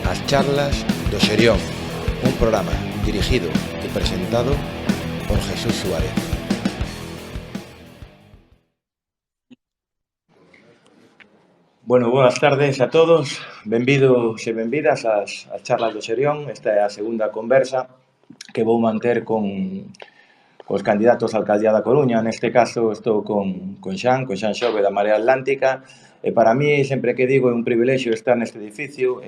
As charlas do Xerión, un programa dirigido e presentado por Jesús Suárez. Bueno, boas tardes a todos, benvidos e benvidas ás charlas do Xerión. Esta é a segunda conversa que vou manter cos candidatos á alcaldía da Coruña. Neste caso estou con Xan Xove da Marea Atlántica, e para mí, sempre que digo, é un privilexio estar neste edificio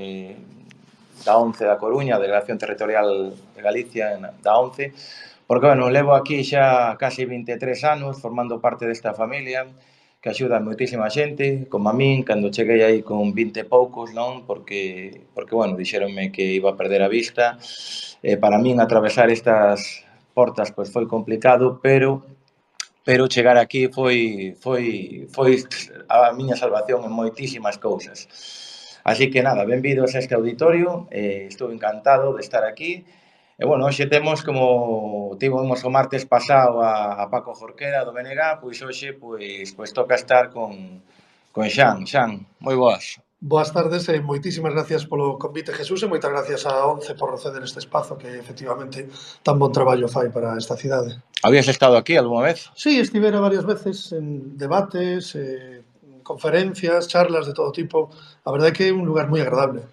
da 11 da Coruña, a Delegación Territorial de Galicia da 11, porque, bueno, levo aquí xa casi 23 anos formando parte desta familia que axuda a moitísima xente, como a min, cando cheguei aí con 20 e poucos, non? Porque bueno, dixeronme que iba a perder a vista. Para min atravesar estas portas pois foi complicado, pero chegar aquí foi a miña salvación en moitísimas cousas. Así que nada, benvidos a este auditorio, estou encantado de estar aquí. E bueno, hoxe temos, como tivemos o martes pasado a Paco Jorquera do BNG, pois hoxe pois toca estar con Xan. Xan, moi boas. Boas tardes e moitísimas gracias polo convite, Jesús, e moitas gracias a ONCE por ceder este espazo que efectivamente tan bon traballo fai para esta cidade. Habías estado aquí algunha vez? Sí, estivera varias veces en debates, conferencias, charlas de todo tipo. A verdade é que é un lugar moi agradable.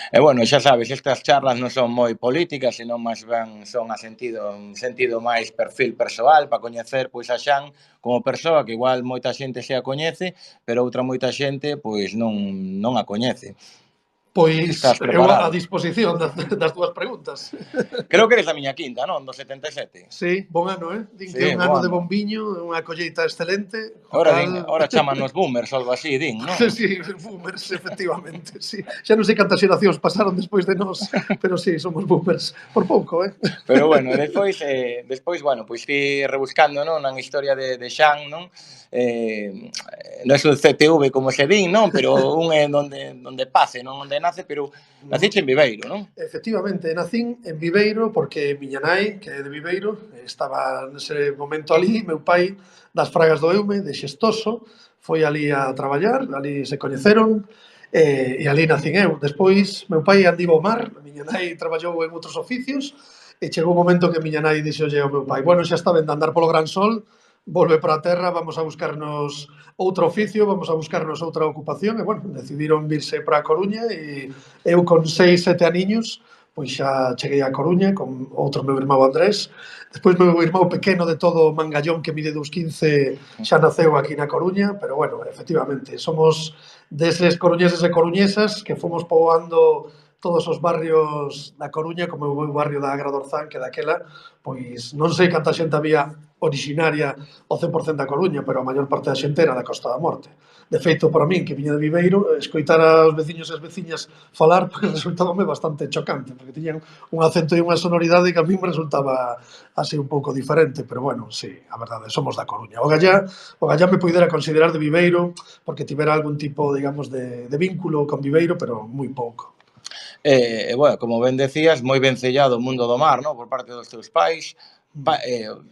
E bueno, xa sabes, estas charlas non son moi políticas, senón máis ben son un sentido máis perfil persoal, para coñecer pois a Xan como persoa, que igual moita xente se a coñece, pero outra moita xente pois non a coñece. Pois eu a disposición das túas preguntas. Creo que eres a miña quinta, non? Do 77. Sí, bon ano, Din que é un ano de bombiño, unha colleita excelente. Ora chámanos boomers ou algo así, din, non? Sí, boomers, efectivamente, sí. Xa non sei cantas xeracións pasaron despois de nós, pero sí, somos boomers, por pouco, Pero bueno, despois, bueno, pois fui rebuscando, non, na historia de Xan, non? Non é un CTV como se din, non? Pero un é onde pace, non onde nace, pero naciche en Viveiro, non? Efectivamente, nacín en Viveiro porque miña nai, que é de Viveiro, estaba nese momento ali, meu pai das Fragas do Eume, de Xestoso, foi ali a traballar, ali se coñeceron, e ali nacín eu. Despois, meu pai andivo ao mar, miña nai traballou en outros oficios, e chegou un momento que miña nai dixolle ao meu pai: bueno, xa está ben de andar polo gran sol, volve para a terra, vamos a buscarnos outro oficio, vamos a buscarnos outra ocupación, e, bueno, decidiron virse para a Coruña, e eu con 6, 7 aniños, pois xa cheguei a Coruña con outro meu irmão Andrés. Despois meu irmão pequeno de todo mangallón que mide 2,15 xa naceu aquí na Coruña, pero, bueno, efectivamente, somos deses coruñeses e coruñesas que fomos poboando todos os barrios da Coruña, como o barrio da Agra do Orzán, que daquela, pois non sei canta xente había originaria ao 100% da Coruña, pero a maior parte da xente era da Costa da Morte. De feito, para min, que viña de Viveiro, escoitar aos veciños e as veciñas falar, pois resultábame bastante chocante, porque tiñan un acento e unha sonoridade que a min me resultaba así un pouco diferente, pero, bueno, sí, a verdade, somos da Coruña. O Gallá me poidera considerar de Viveiro, porque tivera algún tipo, digamos, de vínculo con Viveiro, pero moi pouco. Bueno, como ben decías, moi vencellado o mundo do mar, non? Por parte dos teus pais,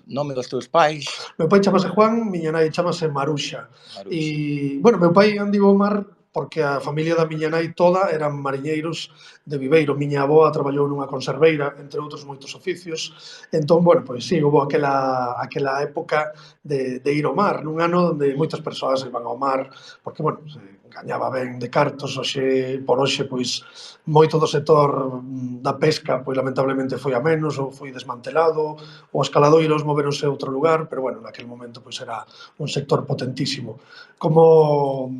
nome dos teus pais? Meu pai chamase Juan, miña nai chamase Maruxa. E, bueno, meu pai andivo ao mar porque a familia da miña nai toda eran mariñeiros de Viveiro. Miña avoa traballou nunha conserveira, entre outros moitos oficios. Entón, bueno, pois sí, houve aquela época de ir ao mar, nun ano onde moitas persoas iban ao mar, porque, bueno, se gañaba ben de cartos. Por hoxe, pois, moito do sector da pesca, pois, lamentablemente foi a menos, ou foi desmantelado, ou os caladoiros moveronse a outro lugar, pero, bueno, naquele momento, pois, era un sector potentísimo. Como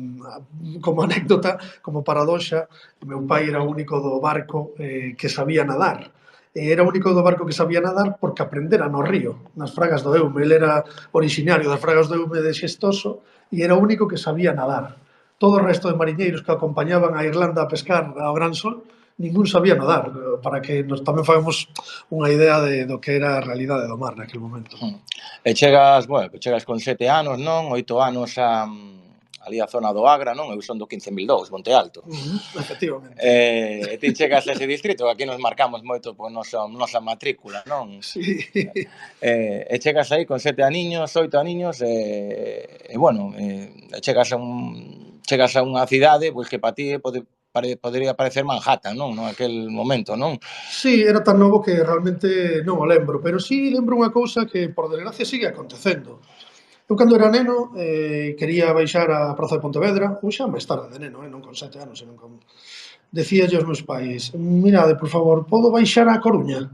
anécdota, como paradoxa, meu pai era o único do barco que sabía nadar. Era o único do barco que sabía nadar porque aprendera no río, nas Fragas do Eume. Ele era originario das Fragas do Eume de Xestoso e era o único que sabía nadar. Todo o resto de mariñeiros que acompañaban a Irlanda a pescar ao gran sol, ningún sabía nadar, para que nos tamén fagamos unha idea do que era a realidade do mar naquele momento. E chegas con 7 anos, non? 8 anos ali a zona do Agra, non? Eu son do 15.002, Monte Alto. Efectivamente. E ti chegas a ese distrito, aquí nos marcamos moito por nosa matrícula, non? Sí. E chegas aí con 7 aniños, 8 aniños, e bueno, chegas a unha cidade pois que para ti podería parecer Manhattan, non? Naquel momento, non? Sí, era tan novo que realmente non o lembro, pero sí lembro unha cousa que, por desgracia, sigue acontecendo. Eu, cando era neno, quería baixar á Praza de Pontevedra, ou xa máis tarde de neno, non con 7 anos, senón con... Decíalle aos meus pais: mirade, por favor, podo baixar á Coruña?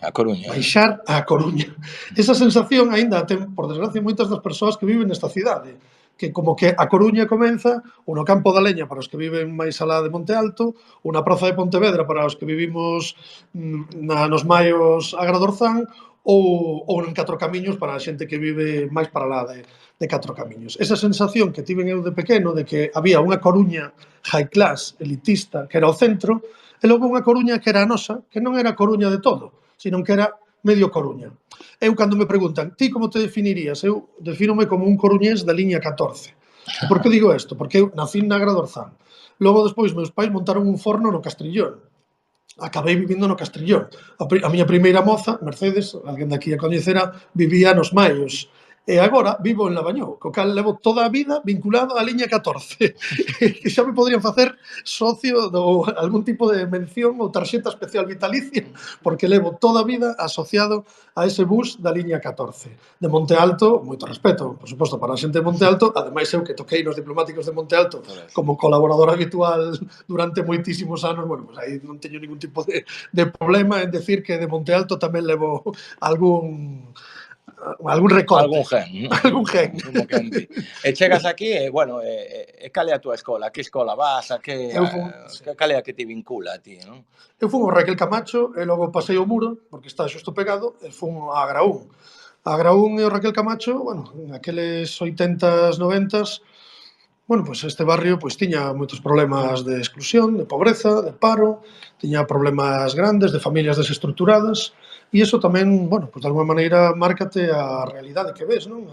A Coruña. Baixar á Coruña. Esa sensación aínda ten, por desgracia, moitas das persoas que viven nesta cidade, que como que a Coruña comeza ou no Campo da Leña para os que viven máis alá de Monte Alto, ou na Praza de Pontevedra para os que vivimos nos maios Agradorzán, ou en Catro Camiños para a xente que vive máis para lá de Catro Camiños. Esa sensación que tiven eu de pequeno de que había unha Coruña high class, elitista, que era o centro, e logo unha Coruña que era a nosa, que non era a Coruña de todo, sino que era medio Coruña. Eu, cando me preguntan, ti como te definirías? Eu defínome como un coruñés da liña 14. E por que digo isto? Porque eu nací na Agradorzán. Logo, despois, meus pais montaron un forno no Castrillón. Acabei vivindo no Castrillón. A miña primeira moza, Mercedes, alguén daqui a coñecerá, vivía nos Maios. E agora vivo en Lavañou, co cal levo toda a vida vinculado á liña 14. Que xa me podrían facer socio do algún tipo de mención ou tarxeta especial vitalicia, porque levo toda a vida asociado a ese bus da liña 14. De Monte Alto, moito respeto, por suposto, para a xente de Monte Alto, ademais eu que toquei nos diplomáticos de Monte Alto como colaborador habitual durante moitísimos anos, bueno, pues aí non teño ningún tipo de problema en decir que de Monte Alto tamén levo algún recorte. Algún gen, non? Algún gen. Como quen di. E chegas aquí e, bueno, cal é a túa escola? A que escola vas? Cal é a que te vincula a ti, non? Eu fui ao Raquel Camacho e logo pasei o muro, porque está xusto pegado, e fui a Agraún. A Agraún e o Raquel Camacho, bueno, naqueles 80s, 90s, bueno, pois este barrio pois tiña moitos problemas de exclusión, de pobreza, de paro, tiña problemas grandes de familias desestructuradas, e iso tamén, bueno, pois de alguma maneira márcate a realidade que ves, non?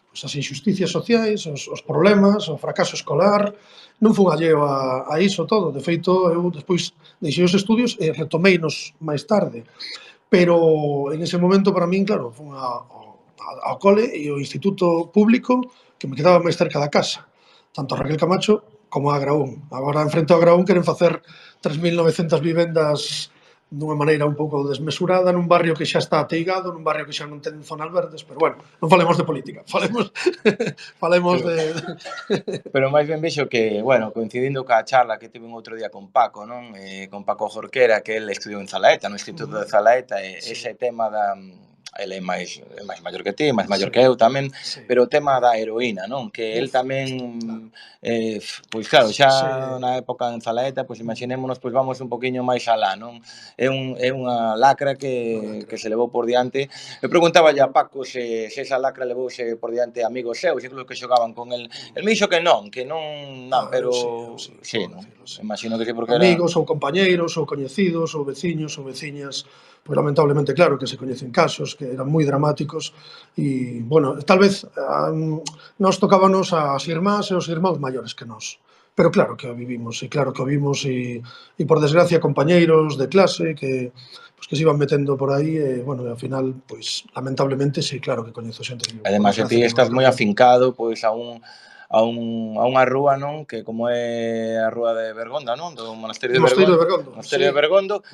Pois as injusticias sociais, os problemas, o fracaso escolar, non fun alleo a iso todo. De feito, eu despois deixei os estudios e retomeinos máis tarde. Pero en ese momento, para min, claro, fun ao cole e ao instituto público que me quedaba máis cerca da casa, tanto a Raquel Camacho como a Agraún. Agora, en frente ao Agraún, queren facer 3.900 vivendas dunha maneira un pouco desmesurada nun barrio que xa está ateigado, nun barrio que xa non ten zonas verdes, pero bueno, non falemos de política, falemos de... Pero máis ben vexo que, bueno, coincidindo ca charla que tive un outro día con Paco, non? Con Paco Jorquera, que el estudiou en Zalaeta, no Instituto de Zalaeta, e ese tema da... Ele é máis maior que ti, máis maior que eu tamén, pero o tema da heroína, non? Que el tamén, pois claro, xa na época en Zalaeta, pois imaginémonos, pois vamos un poquinho máis alá, non? É unha lacra que se levou por diante. Eu preguntáballe a Paco se esa lacra levouse por diante amigos seus, incluso que xogaban con el. El me dixo que non, pero sí, non? Imagino que sí, porque amigos ou compañeiros ou coñecidos ou veciños ou veciñas, pois lamentablemente, claro que se coñecen casos que eran moi dramáticos e, bueno, tal vez nos tocábanos as irmás e os irmáns maiores que nós. Pero claro que o vivimos, e claro que o vimos, e por desgracia compañeiros de clase que se iban metendo por aí, e, bueno, ao final, pois, lamentablemente, sí, claro que coñezo xente. Ademais, ti estás moi afincado, pois, a unha rúa, non? Que como é a rúa de Bergonda, non? Do Monasterio de Bergondo. Monasterio de Bergondo.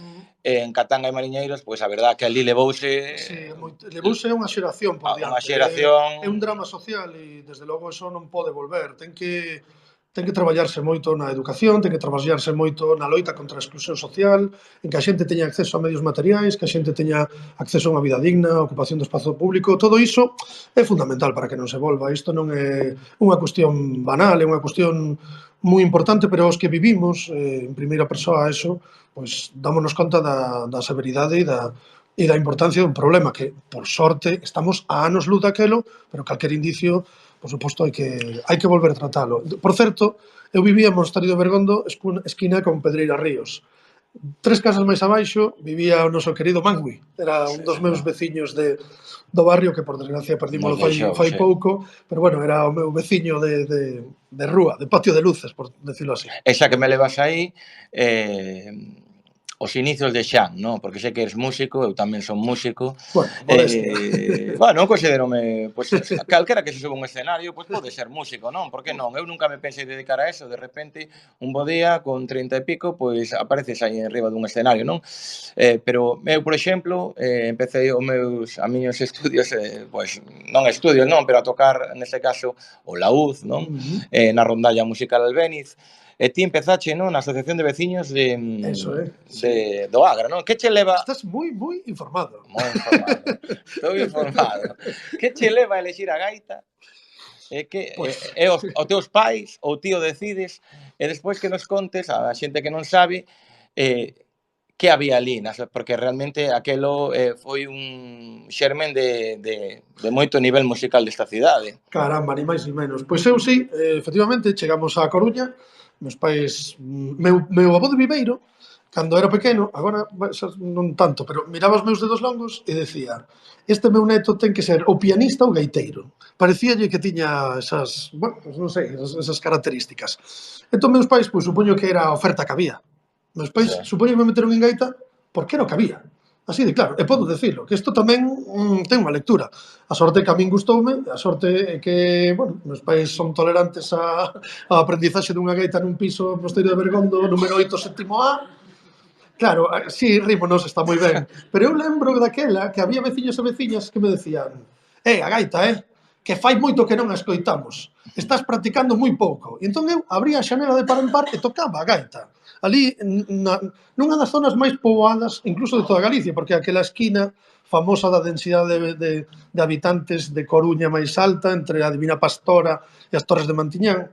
En Catanga e Mariñeiros, pois a verdad que ali levouse... Sí, levouse unha xeración por diante. Unha xeración... É un drama social e, desde logo, eso non pode volver. Ten que traballarse moito na educación, ten que traballarse moito na loita contra a exclusión social, en que a xente teña acceso a medios materiais, que a xente teña acceso a unha vida digna, a ocupación do espazo público. Todo iso é fundamental para que non se volva. Isto non é unha cuestión banal, é unha cuestión moi importante, pero os que vivimos en primeira persoa eso, pois dámonos conta da severidade e da importancia dun problema que, por sorte, estamos a anos luz daquelo, pero calquer indicio, por suposto, hai que volver a tratalo. Por certo, eu vivía en Monasterio de Bergondo, esquina con Pedreira Ríos. 3 casas máis abaixo vivía o noso querido Mangui, era un dos meus veciños do barrio, que por desgracia perdímolo fai pouco, pero bueno, era o meu veciño de rúa, de patio de luces, por decirlo así. E xa que me levas aí, os inicios de Xan, non? Porque sei que eres músico, eu tamén son músico. Bueno, modestia. Bueno, eu considerome, pois, calquera que se suba a un escenario, pois pode ser músico, non? Por que non? Eu nunca me pensei dedicar a eso, de repente, un bo día, con 30 e pico, pois apareces aí en riba dun escenario, non? Pero eu, por exemplo, empecé a miños estudios, pois, non estudios, non, pero a tocar, neste caso, o laúd, non? Na rondalla musical Albéniz. E ti empezache, non, na Asociación de Veciños Eso, sí. do Agra, non? Que che leva... Estás moi informado. Moi informado, estou informado. Que che leva a elexir a gaita? Pois, Os teus pais ou ti o decides? E despois que nos contes, a xente que non sabe, que había ali, porque realmente aquelo foi un xermen de moito nivel musical desta cidade. caramba, ni máis ni menos. Pois eu sí, efectivamente, chegamos á Coruña, meus pais, meu avó de Viveiro, cando era pequeno, agora non tanto, pero miraba os meus dedos longos e decía: este meu neto ten que ser ou pianista ou gaiteiro. Parecíalle que tiña esas, bueno, non sei, esas características. Entón, meus pais, pois supoño que era a oferta que había. Meus pais, supoño que me meteron en gaita porque era o que había. Así de claro, e podo decirlo, que isto tamén ten unha lectura. A sorte que a min gustoume, a sorte é que, bueno, meus pais son tolerantes á aprendizaxe dunha gaita nun piso Mosteiro de Bergondo, número 8, sétimo A. Claro, sí, rímonos, está moi ben. Pero eu lembro daquela que había veciños e veciñas que me decían: a gaita, que fai moito que non a escoitamos. Estás practicando moi pouco. E entón eu abría a xanela de par en par e tocaba a gaita. Ali, nunha das zonas máis poboadas, incluso de toda Galicia, porque aquela esquina famosa da densidade de habitantes de Coruña máis alta, entre a Divina Pastora e as Torres de Mantiñán.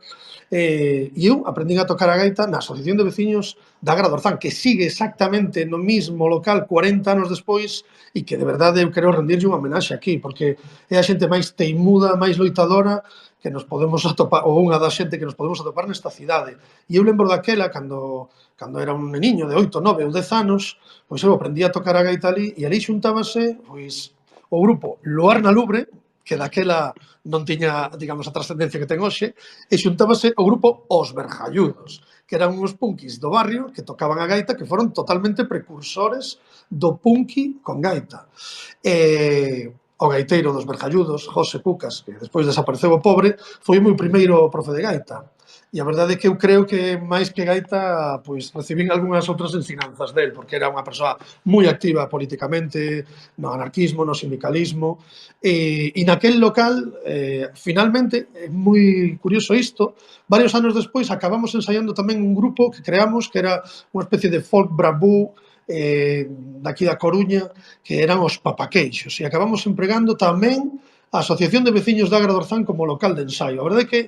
E eu aprendín a tocar a gaita na Asociación de Veciños da Agra do Orzán, que sigue exactamente no mismo local 40 anos despois e que de verdade eu quero rendirlle unha homenaxe aquí, porque é a xente máis teimuda, máis loitadora que nos podemos atopar, ou unha da xente que nos podemos atopar nesta cidade. E eu lembro daquela, cando era un neniño de 8, 9 ou 10 anos, pois eu aprendí a tocar a gaita ali, e ali xuntábase, pois, o grupo Luar na Lubre, que daquela non tiña, digamos, a trascendencia que ten hoxe, e xuntábase o grupo Os Berjalludos, que eran uns punkis do barrio que tocaban a gaita, que foron totalmente precursores do punky con gaita. O gaiteiro dos Berjalludos, José Cucas, que despois desapareceu o pobre, foi o meu primeiro profe de gaita. E a verdade é que eu creo que máis que gaita, pois recibín algunhas outras ensinanzas del, porque era unha persoa moi activa políticamente, no anarquismo, no sindicalismo, e naquel local, finalmente, é moi curioso isto, varios anos despois acabamos ensaiando tamén un grupo que creamos, que era unha especie de folk bravú, daqui da Coruña, que eran os Papaqueixos, e acabamos empregando tamén a Asociación de Veciños da Agra do Orzán como local de ensaio. A verdade é que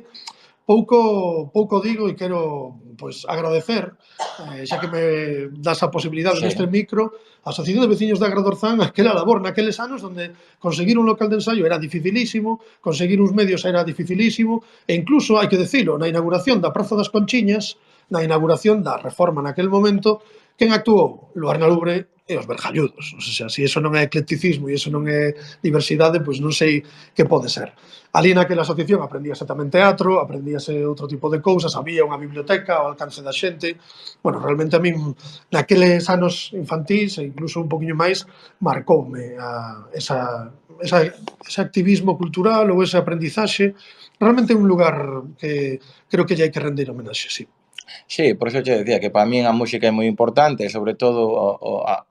pouco digo e quero, pois, agradecer, xa que me das a posibilidade neste micro, a Asociación de Veciños da Agra do Orzán, aquela labor naqueles anos onde conseguir un local de ensaio era dificilísimo, conseguir uns medios era dificilísimo, e incluso, hai que decirlo, na inauguración da Praza das Conchiñas, na inauguración da reforma naquel momento, quen actuou? Luar na Lubre e os Berjalludos. O sea, se iso non é eclecticismo e iso non é diversidade, pois non sei que pode ser. Ali naquela asociación aprendíase tamén teatro, aprendíase outro tipo de cousas, había unha biblioteca ao alcance da xente. Bueno, realmente a min, naqueles anos infantís, e incluso un poquinho máis, marcoume ese activismo cultural ou ese aprendizaxe. Realmente é un lugar que creo que lle hai que render homenaxe, sí. Sí, por iso che decía que para min a música é moi importante, sobre todo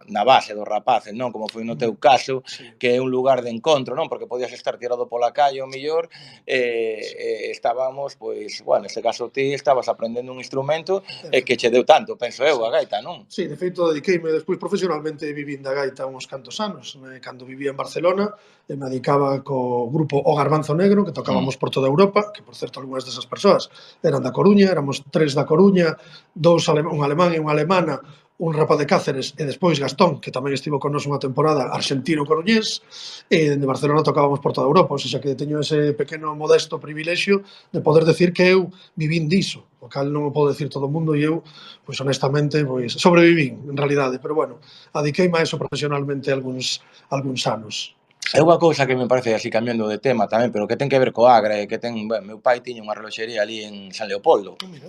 na base dos rapaces, non? Como foi no teu caso, que é un lugar de encontro, non? Porque podías estar tirado pola calle, o mellor, estábamos, pois, bueno, neste caso ti estabas aprendendo un instrumento que che deu tanto, penso eu, a gaita, non? Sí, de feito, dediqueime despois profesionalmente vivindo a gaita uns cantos anos. Cando vivía en Barcelona, me dedicaba co grupo O Garbanzo Negro, que tocábamos por toda Europa, que, por certo, algunhas desas persoas eran da Coruña, éramos 3 da Coruña, un alemán e unha alemana, un rapaz de Cáceres e despois Gastón, que tamén estivo con nos unha temporada, arxentino-coruñés, e dende Barcelona tocábamos por toda Europa, ou seja, que teño ese pequeno modesto privilexio de poder decir que eu vivín diso, o cal non o podo decir todo o mundo, e eu, pois honestamente, pois sobrevivín, en realidade, pero bueno, adiqueime a eso profesionalmente algúns anos. É unha cousa que me parece, así cambiando de tema tamén, pero que ten que ver co Agra, que ten, bueno, meu pai tiña unha reloxería ali en San Leopoldo. Mira.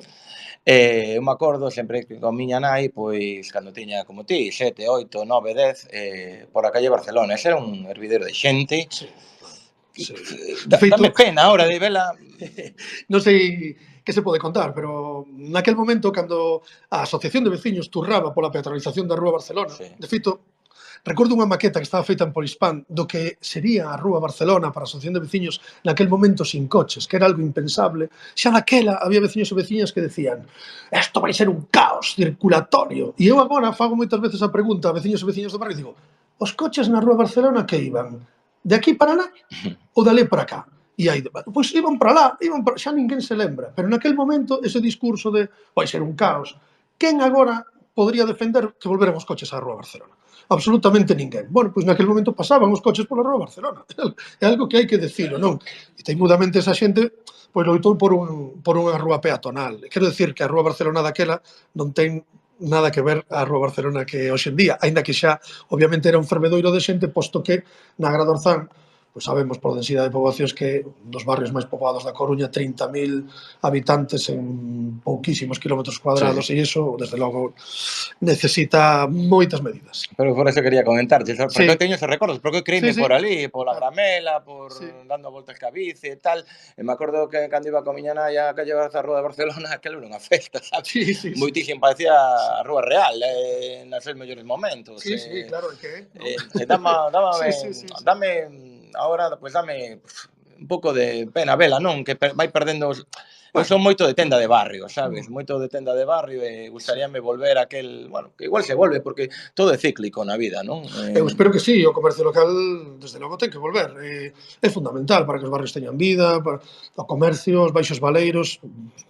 Eu me acordo sempre que con miña nai, pois, cando tiña como ti, 7, 8, 9, 10, por a calle Barcelona. Ese era un hervidero de xente. Sí, claro. Sí. De Dame feito, pena ahora de vela. non sei que se pode contar, pero naquel momento, cando a Asociación de Veciños turraba pola peatonalización da Rúa Barcelona, Sí. de feito, recordo unha maqueta que estaba feita en Polispán do que sería a Rúa Barcelona para a Asociación de Veciños naquel momento sin coches, que era algo impensable. Xa naquela había veciños e veciñas que decían isto vai ser un caos circulatorio. E eu agora fago moitas veces a pregunta a veciños e veciñas do barrio e digo os coches na Rúa Barcelona que iban? De aquí para lá ou dali para cá? E aí, pois iban para lá, xa ninguén se lembra, pero naquel momento ese discurso de vai ser un caos, quen agora podría defender que volveran os coches á Rúa Barcelona? Absolutamente ninguén. Bueno, pois naquel momento pasaban os coches pola Rúa Barcelona. É algo que hai que decirlo, non? E teimudamente esa xente pois loitou por unha rúa peatonal. Quero decir que a Rúa Barcelona daquela non ten nada que ver a Rúa Barcelona que hoxe en día, aínda que xa obviamente era un fervedoiro de xente, posto que na Agra do Orzán pois sabemos por densidade de poboacións que dos barrios máis poboados da Coruña 30.000 habitantes en pouquísimos kilómetros cuadrados Sí. e iso, desde logo, necesita moitas medidas. Pero por eso quería comentarche, porque Sí, eu teño esos recordos, porque eu sí, creíme sí, por ali, pola claro, Gramela, por sí. dando voltas ca bici e tal, e me acordo que cando iba con miña nai á calle Rúa de Barcelona, aquelo era unha festa, sabes? Sí, sí, sí, Moitísimo, parecía a Rúa Real, nos seus mellores momentos, sí, sí, claro, é que é, non? Sí, sí, sí, sí. dame agora, pois dame un pouco de pena vela, non? Que vai perdendo os... Eu Bueno, son moito de tenda de barrio, mm, sabes? Moito de tenda de barrio e sí. gustaríame volver a aquel, bueno, que igual se volve porque todo é cíclico na vida, non? Eu espero que sí, o comercio local desde logo ten que volver. É fundamental para que os barrios teñan vida, para o comercio, os baixos valeiros,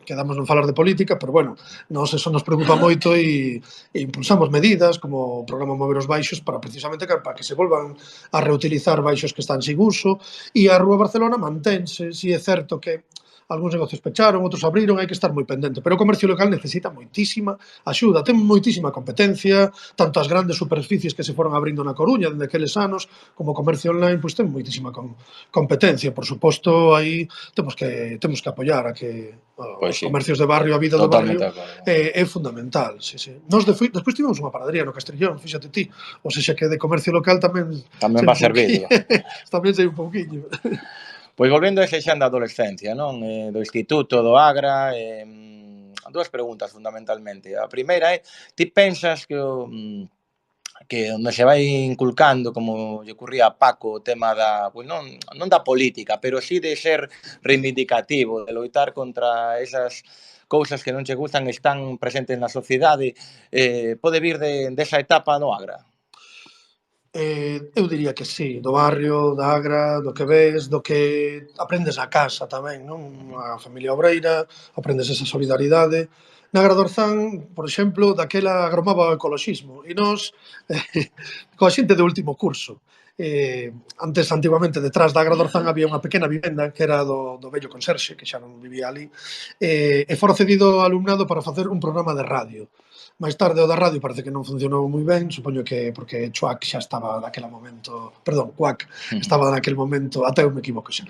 quedamos non falar de política, pero bueno, nos eso nos preocupa moito e impulsamos medidas como o programa Mover os Baixos para precisamente para que se volvan a reutilizar baixos que están sin uso e a Rúa Barcelona mantense, si é certo que algúns negocios pecharon, outros abriron, hai que estar moi pendente, pero o comercio local necesita moitísima axuda, ten moitísima competencia, tanto as grandes superficies que se foron abrindo na Coruña dende aqueles anos, como o comercio online, pois ten moitísima competencia. Por suposto, aí temos que apoiar a que Pois os sí, comercios de barrio, a vida do totalmente barrio, de acordo. é fundamental. Sí, sí. Nos despois tivemos unha panadería no Castrillón, fíxate ti, ou seja que de comercio local tamén Tamén sei va un servido. pouquiño, tamén sei un pouquiño. Pois volvendo a ese xa da adolescencia, non? Do instituto, do Agra, dúas preguntas fundamentalmente. A primeira é, ti pensas que que onde se vai inculcando, como lle ocurría a Paco, o tema da, pois non da política, pero sí de ser reivindicativo, de loitar contra esas cousas que non che gustan, están presentes na sociedade, pode vir desa etapa no Agra? Eu diría que sí, do barrio, da Agra, do que ves, do que aprendes na casa tamén, non? A familia obreira, aprendes esa solidaridade. Na Agra do Orzán, por exemplo, daquela agromaba o ecoloxismo e nós, coa xente de último curso, antigamente, detrás da Agra do Orzán había unha pequena vivenda que era do vello conserxe, que xa non vivía ali, e fora cedido ao alumnado para facer un programa de radio. Máis tarde o da radio parece que non funcionou moi ben, supoño que porque Chuac xa estaba naquele momento, perdón, Cuac estaba naquel momento, até eu me equivoco xa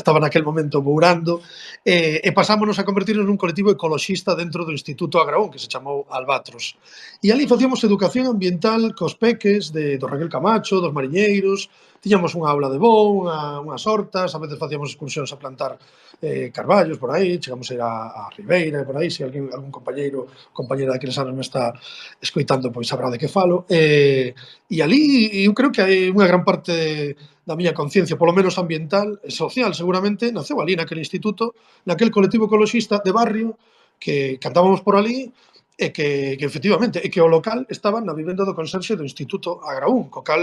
estaba naquel momento bourando, e pasámonos a convertirnos nun colectivo ecoloxista dentro do Instituto Agraón, que se chamou Albatros. E ali facíamos educación ambiental cos peques do Raquel Camacho, dos mariñeiros, tiñamos unha aula de voo, unhas hortas, a veces facíamos excursións a plantar carballos por aí, chegamos a ir a Ribeira e por aí, se algún compañeira daqueles anos me está escoitando, pois sabrá de que falo. E ali eu creo que hai unha gran parte da miña conciencia, polo menos ambiental e social, seguramente, naceu ali naquele instituto, naquel colectivo ecoloxista de barrio que cantábamos por ali e que efectivamente, e que o local estaba na vivenda do conserxe do Instituto Agraún, co cal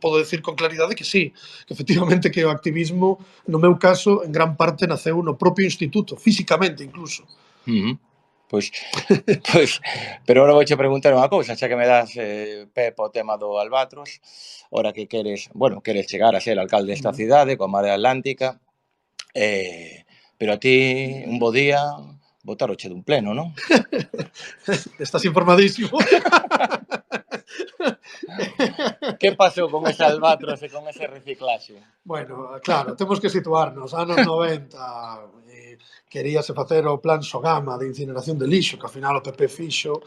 podo decir con claridade que sí, que efectivamente que o activismo, no meu caso, en gran parte naceu no propio instituto, físicamente incluso. Uh -huh. Pois, pois, pero agora vouche preguntar unha cousa, xa que me das pé po tema do Albatros, ora que queres, bueno, queres chegar a ser alcalde desta cidade, coa Marea Atlántica, pero a ti un bo día botaroche dun pleno, non? Estás informadísimo. Que pasou con ese albatros e con ese reciclaxe? Bueno, claro, temos que situarnos. Anos 90, queríase facer o plan Sogama de incineración de lixo, que ao final o PP fixo,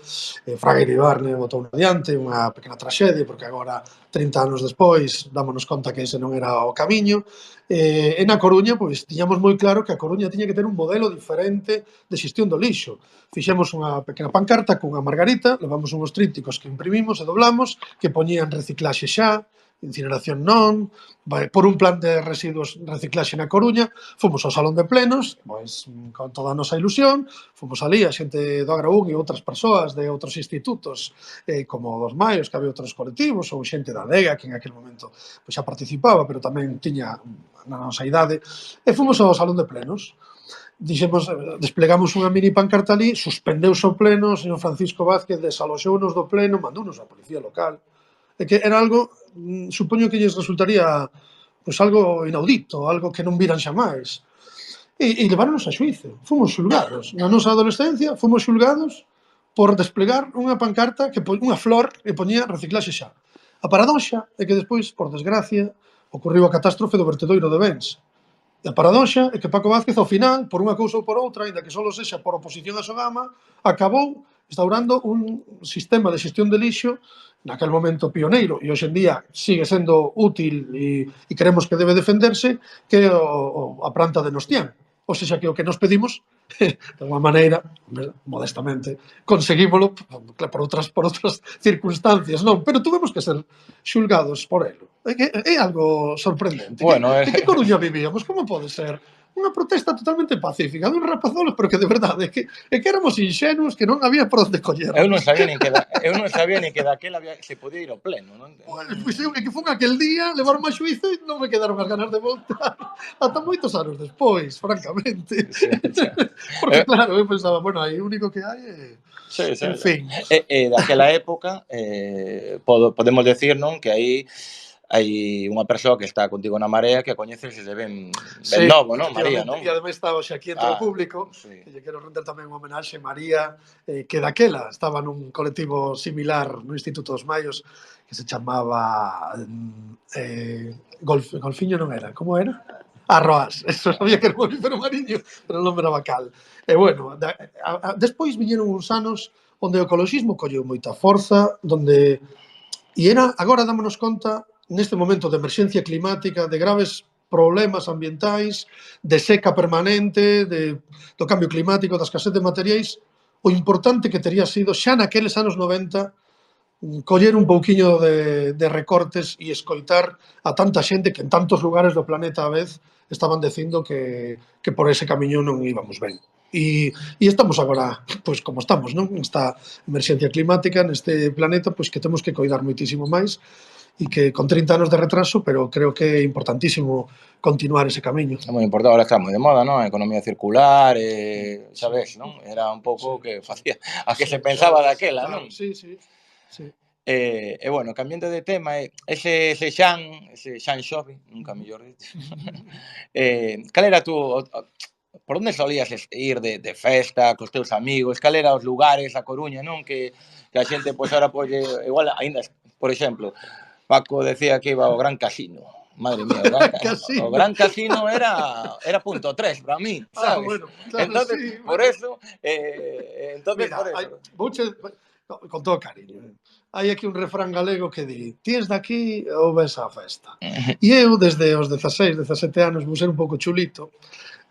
Fraga Iribarne botou adiante, unha pequena traxedia, porque agora, 30 anos despois, dámonos conta que ese non era o camiño. E na Coruña, pois, tiñamos moi claro que a Coruña tiña que ter un modelo diferente de xestión do lixo. Fixemos unha pequena pancarta cunha margarita, levamos unhos trípticos que imprimimos e doblamos, que poñían reciclaxe xa, incineración non, por un plan de residuos reciclaxe na Coruña, fomos ao salón de plenos, pois con toda a nosa ilusión, fomos ali a xente do Agraún e outras persoas de outros institutos, como dos Maios, que había outros colectivos, ou xente da DEGA, que en aquel momento pois, xa participaba, pero tamén tiña na nosa idade, e fomos ao salón de plenos. Dixemos, desplegamos unha mini pancarta ali, suspendeuse o pleno, o señor Francisco Vázquez desaloxounos do pleno, mandounos a policía local, e que era algo, supoño que lles resultaría pois algo inaudito, algo que non viran xa máis. E leváronos a xuízo, fomos xulgados. Na nosa adolescencia fomos xulgados por desplegar unha pancarta, unha flor que poñía reciclaxe xa. A paradoxa é que despois, por desgracia, ocorreu a catástrofe do vertedoiro de Bens. E a paradoxa é que Paco Vázquez, ao final, por unha cousa ou por outra, aínda que só sexa por oposición a Sogama, acabou instaurando un sistema de xestión de lixo naquel momento pioneiro e hoxe en día sigue sendo útil e queremos que debe defenderse, que é a planta de Nostián. Ou seja, que o que nos pedimos, de alguma maneira, modestamente, conseguímolo por outras circunstancias, non, pero tuvemos que ser xulgados por elo. É algo sorprendente. Bueno, En que Coruña vivíamos? Como pode ser? Unha protesta totalmente pacífica, dun rapazolos, pero que de verdade, que éramos inxenuos, que non había por onde coller. Eu non sabía nin que daquela se podía ir ao pleno, non? Pois eu, que fun aquel día, levaronme a xuízo e non me quedaron as ganas de voltar ata moitos anos despois, francamente. Sí, sí. Porque claro, eu pensaba, bueno, aí o único que hai é... Sí, sí. En fin. Daquela época, podemos decir, non, que aí hai unha persoa que está contigo na Marea que a coñeces desde ben novo, non, María, non? E ademais estaba xa aquí entre o público, que lle quero render tamén unha homenaxe. María, que daquela estaba nun colectivo similar no Instituto dos Maios, que se chamaba Golfiño non era, como era? Arroás, eso sabía que era un mamífero mariño, pero o nome era Bacal. E bueno, despois viñeron uns anos onde o ecologismo colleu moita forza, onde... E era, agora dámonos conta, neste momento de emerxencia climática, de graves problemas ambientais, de seca permanente, do cambio climático, da escasez de materiais, o importante que tería sido xa naqueles anos 90 coller un pouquiño de recortes e escoitar a tanta xente que en tantos lugares do planeta a vez estaban dicindo que por ese camiño non íbamos ben. E estamos agora, pois como estamos, non? Nesta emerxencia climática, neste planeta, pois que temos que coidar moitísimo máis e que con 30 anos de retraso, pero creo que é importantísimo continuar ese camiño. É moi importante, ahora está moi de moda, non? A economía circular, sabes, non? Era un pouco que facía a que se pensaba daquela, non? Sí. E bueno, cambiando de tema, ese Xan Xove, nunca mellor dito, cal era por onde solías ir de festa, cos teus amigos, cal eran os lugares, a Coruña, non? Que a xente, pois, ahora, igual, ainda, por exemplo, Paco decía que iba ao Gran Casino. Madre mía, o Gran Casino era punto 3 para mí, sabes? Bueno, claro, entonces, sí. Por eso, mira, por eso. Con todo cariño. Hai aquí un refrán galego que di: ti es daqui ou ves á festa. E eu, desde os 16, 17 anos, vou ser un pouco chulito,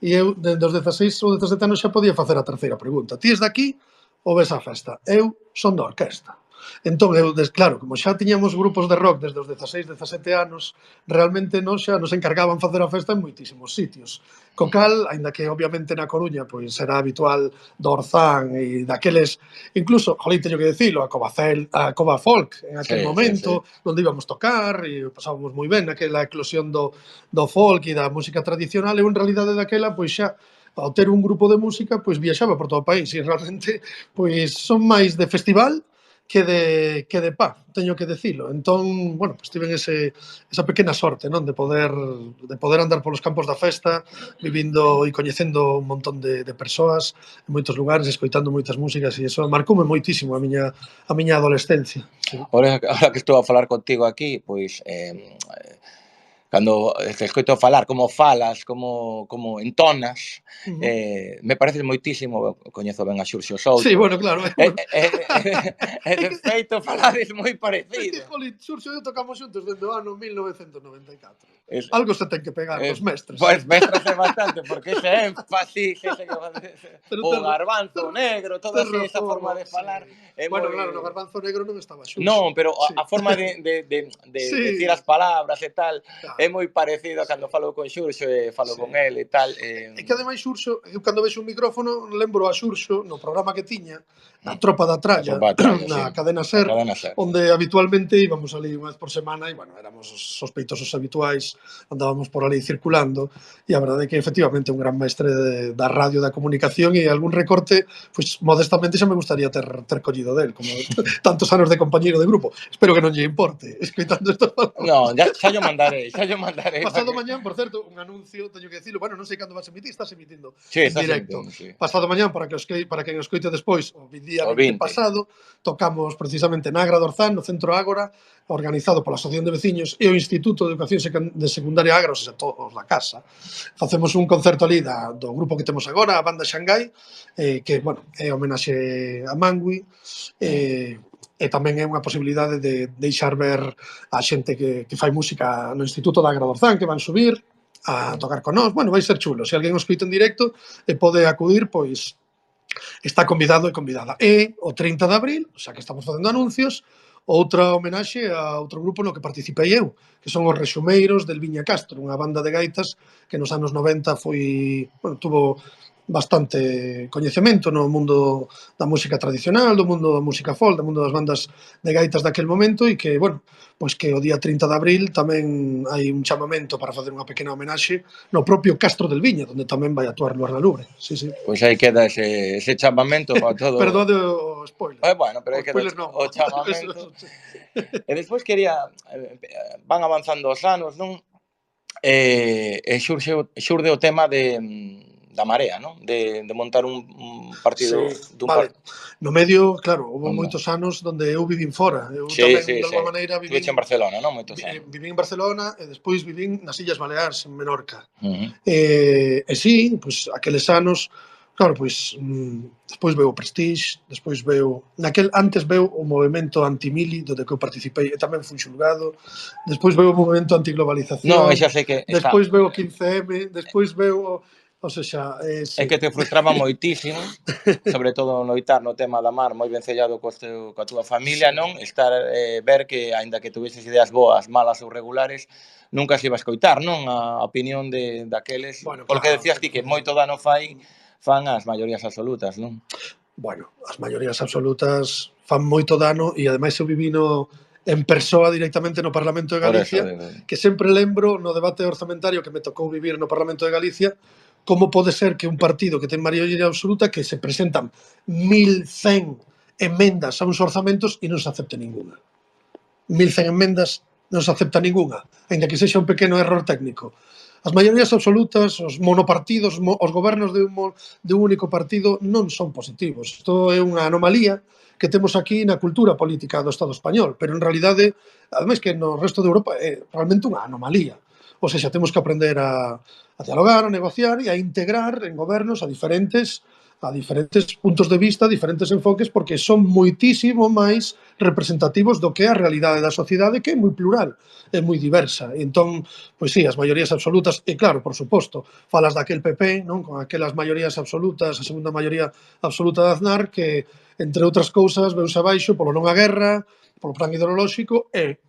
e eu, desde os 16 ou 17 anos, xa podía facer a terceira pregunta: ti es daqui ou ves á festa? Eu son da orquesta. Entón, claro, como xa tiñamos grupos de rock desde os 16, 17 anos, realmente xa nos encargaban facer a festa en moitísimos sitios. Co cal, aínda que obviamente na Coruña pois era habitual do Orzán e daqueles, incluso, jolín, teño que dicilo, a Cova Folk en aquel momento, onde íbamos tocar e pasábamos moi ben naquela eclosión do folk e da música tradicional. Eu, en realidade, daquela, pois xa, ao ter un grupo de música, pois viaxaba por todo o país e realmente pois son máis de festival que de paz, teño que decilo. Entón, bueno, pues tiven esa pequena sorte, non, de poder andar polos campos da festa, vivindo e coñecendo un montón de persoas en moitos lugares, escoitando moitas músicas, e iso marcoume moitísimo a miña adolescencia. Sí. Ahora que estou a falar contigo aquí, pois cando te escoito falar, como falas, como entonas, me parece moitísimo, coñezo ben a Xurxo Sí, Souto, bueno, claro. de feito falades moi É que, parecido. jolín, Xurxo e eu tocamos xuntos dende o ano 1994. Es, Algo se ten que pegar dos mestres. Pois méstrase bastante, porque ese énfasis, Pero o garbanzo negro, toda esa forma de falar, sí. é Bueno, moi... claro, no Garbanzo Negro non estaba Xurxo. Non, pero Sí. a forma de decir Sí, as palabras e tal é claro. moi parecido a cando Sí. falo con Xurxo e falo Sí. con el e tal. É que ademais Xurxo, eu cando vexo un micrófono lembro a Xurxo no programa que tiña na Tropa da A Tralla, tropa atrás, sí. na Cadena A Ser, cadena ser. onde habitualmente íbamos ali unha vez por semana e, bueno, éramos os sospeitosos habituais, andábamos por ali circulando e a verdade é que efectivamente un gran mestre da radio, da comunicación, e algún recorte, pois modestamente xa me gustaría ter collido del, como tantos anos de compañeiro de grupo. Espero que non lle importe, escoitando estas palabras. Non, xa yo mandarei, xa yo mandarei. Pasado mañán, por certo, un anuncio, teño que dicilo, bueno, non sei cando vas a emitir, estás emitindo Sí, en estás directo. emitindo, sí. Pasado mañán, para quen o escoite despois, o día O 20 20. pasado, tocamos precisamente na Agra do Orzán, no Centro Ágora, organizado pola Asociación de Veciños e o Instituto de Educación de Secundaria Ágora, ou seja, todos da casa. Facemos un concerto ali do grupo que temos agora, a banda Xangai, que, bueno, é homenaxe a Mangui, e tamén é unha posibilidade de deixar ver a xente que fai música no Instituto da Agra do Orzán, que van subir a tocar con nós. Bueno, vai ser chulo. Se alguén os escoita en directo e pode acudir, pois está convidado e convidada. E o 30 de abril, xa que estamos facendo anuncios, outra homenaxe a outro grupo no que participei eu, que son os Rexumeiros del Viña Castro, unha banda de gaitas que nos anos 90 tuvo bastante coñecemento no mundo da música tradicional, do mundo da música folk, do mundo das bandas de gaitas daquel momento, e que, bueno, pois que o día 30 de abril tamén hai un chamamento para facer unha pequena homenaxe no propio Castro del Viña, onde tamén vai actuar Luar na Lubre. Sí, sí. Pois aí queda ese chamamento para todo. Perdón o spoiler. Bueno, pero aí queda o chamamento. E despois quería, van avanzando os anos, non? E xurde o tema da Marea, non? De montar un partido dun vale. No medio, claro, houve moitos anos onde eu vivín fora. Eu sí, tamén, sí, de alguma maneira, vivín en Barcelona, non? Moitos anos. Vivín en Barcelona e despois vivín nas Illas Baleares, en Menorca. E sí, pois aqueles anos, claro, pois despois veu o Prestige, despois antes veu o movemento anti-mili do que eu participei e tamén fui xulgado, despois veu o movemento antiglobalización, xa sei que despois veu o 15M, despois veu o sea, sí. É que te frustraba moitísimo, sobre todo loitar no tema da mar, moi vencellado coa túa familia, non? Estar, ver que, aínda que tuveses ideas boas, malas ou regulares, nunca se iba a escoitar, non? A opinión daqueles, Bueno, porque claro, decías ti que moito dano fan as maiorías absolutas, non? Bueno, as maiorías absolutas fan moito dano e ademais eu vivino en persoa directamente no Parlamento de Galicia, que sempre lembro no debate orzamentario que me tocou vivir no Parlamento de Galicia, como pode ser que un partido que ten maioría absoluta, que se presentan 1100 emendas a uns orzamentos e non se acepte ninguna. 1100 emendas non se acepta ninguna, aínda que sexa un pequeno error técnico. As maiorías absolutas, os monopartidos, os gobernos de un único partido non son positivos. Isto é unha anomalía que temos aquí na cultura política do Estado español, pero en realidade, ademais que no resto de Europa é realmente unha anomalía. Ou seja, temos que aprender a dialogar, a negociar e a integrar en gobernos a diferentes puntos de vista, a diferentes enfoques, porque son moitísimo máis representativos do que é a realidade da sociedade, que é moi plural, é moi diversa. E entón, pois sí, as maiorías absolutas, e claro, por suposto, falas daquel PP, non? Con aquelas maiorías absolutas, a segunda maioría absoluta de Aznar, que, entre outras cousas, veuse abaixo polo non a guerra, polo plan ideolóxico e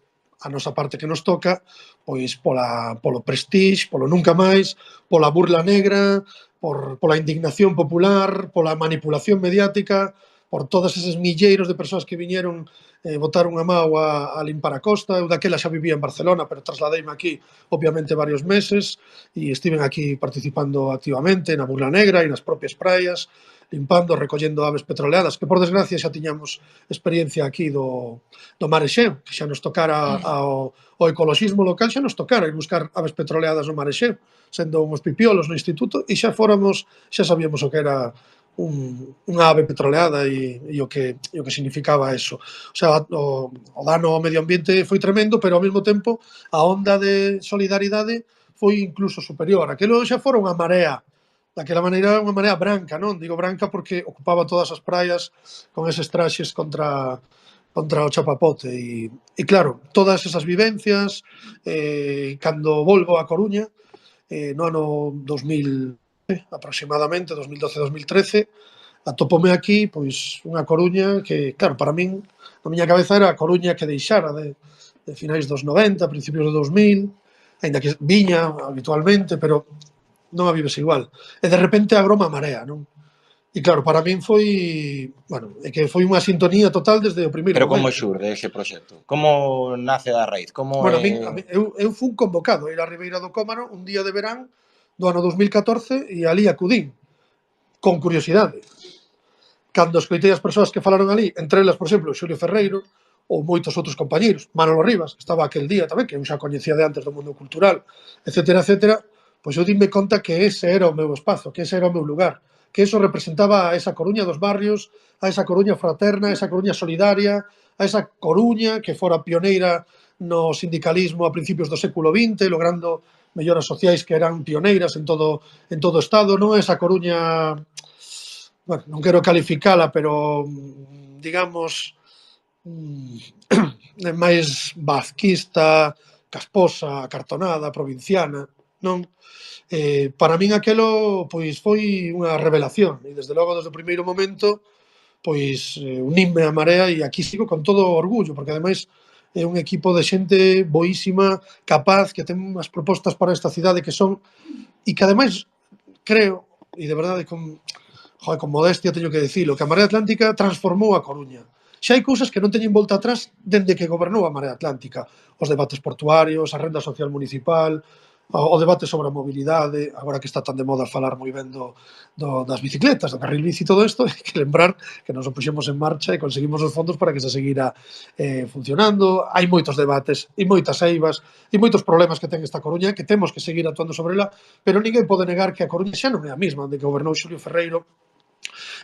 a nosa parte que nos toca, pois polo Prestige, polo nunca máis, pola burla negra, pola indignación popular, pola manipulación mediática, por todos eses milleiros de persoas que viñeron botaron a mau a limpar a costa. Eu daquela xa vivía en Barcelona, pero trasladeime aquí, obviamente, varios meses, e estiven aquí participando activamente na burla negra e nas propias praias, limpando, recollendo aves petroleadas, que por desgracia xa tiñamos experiencia aquí do Mar Exeo, que xa nos tocara ao ecoloxismo local, xa nos tocara ir buscar aves petroleadas no Mar Exeo, sendo uns pipiolos no instituto, e xa sabíamos o que era unha ave petroleada e o que significaba eso. O sea, o dano ao medio ambiente foi tremendo, pero ao mesmo tempo a onda de solidaridade foi incluso superior. Aquilo xa fora unha marea, daquela maneira unha marea branca, non? Digo branca porque ocupaba todas as praias con eses traxes contra o chapapote e claro, todas esas vivencias cando volvo a Coruña no ano 2000 aproximadamente 2012-2013 atopome aquí pois unha Coruña que, claro, para min na miña cabeza era a Coruña que deixara de finais dos 90, principios do 2000, aínda que viña habitualmente, pero non a vives igual. E de repente agroma a marea, non? E claro, para min foi, bueno, é que foi unha sintonía total desde o primeiro Pero como momento. xurde ese proxecto? Como nace da raíz? Como Bueno, é... eu fun convocado a ir á Ribeira do Cómaro un día de verán do ano 2014 e ali acudín, con curiosidade. Cando escoitei as persoas que falaron ali, entre elas, por exemplo, Xulio Ferreiro, ou moitos outros compañeiros, Manolo Rivas, que estaba aquel día tamén, que eu xa coñecía de antes do mundo cultural, etcétera, pois eu dime conta que ese era o meu espazo, que ese era o meu lugar, que eso representaba a esa Coruña dos barrios, a esa Coruña fraterna, a esa Coruña solidaria, a esa Coruña que fora pioneira no sindicalismo a principios do século XX, logrando melloras sociais que eran pioneiras en todo o Estado, non esa Coruña, bueno, non quero calificala, pero digamos máis bazquista, casposa, acartonada, provinciana, non? Para min aquelo pois foi unha revelación e desde logo desde o primeiro momento pois unime a Marea e aquí sigo con todo o orgullo, porque ademais é un equipo de xente boísima, capaz, que ten unhas propostas para esta cidade que son e que ademais creo, e de verdade con modestia teño que dicilo, que a Marea Atlántica transformou a Coruña. Xa hai cousas que non teñen volta atrás dende que gobernou a Marea Atlántica. Os debates portuarios, a renda social municipal, o debate sobre a mobilidade, agora que está tan de moda falar moi ben das bicicletas, do carril bici e todo isto, hai que lembrar que nos o puxemos en marcha e conseguimos os fondos para que se seguira funcionando. Hai moitos debates e moitas eivas e moitos problemas que ten esta Coruña que temos que seguir actuando sobre ela, pero ninguén pode negar que a Coruña xa non é a mesma de que gobernou Xulio Ferreiro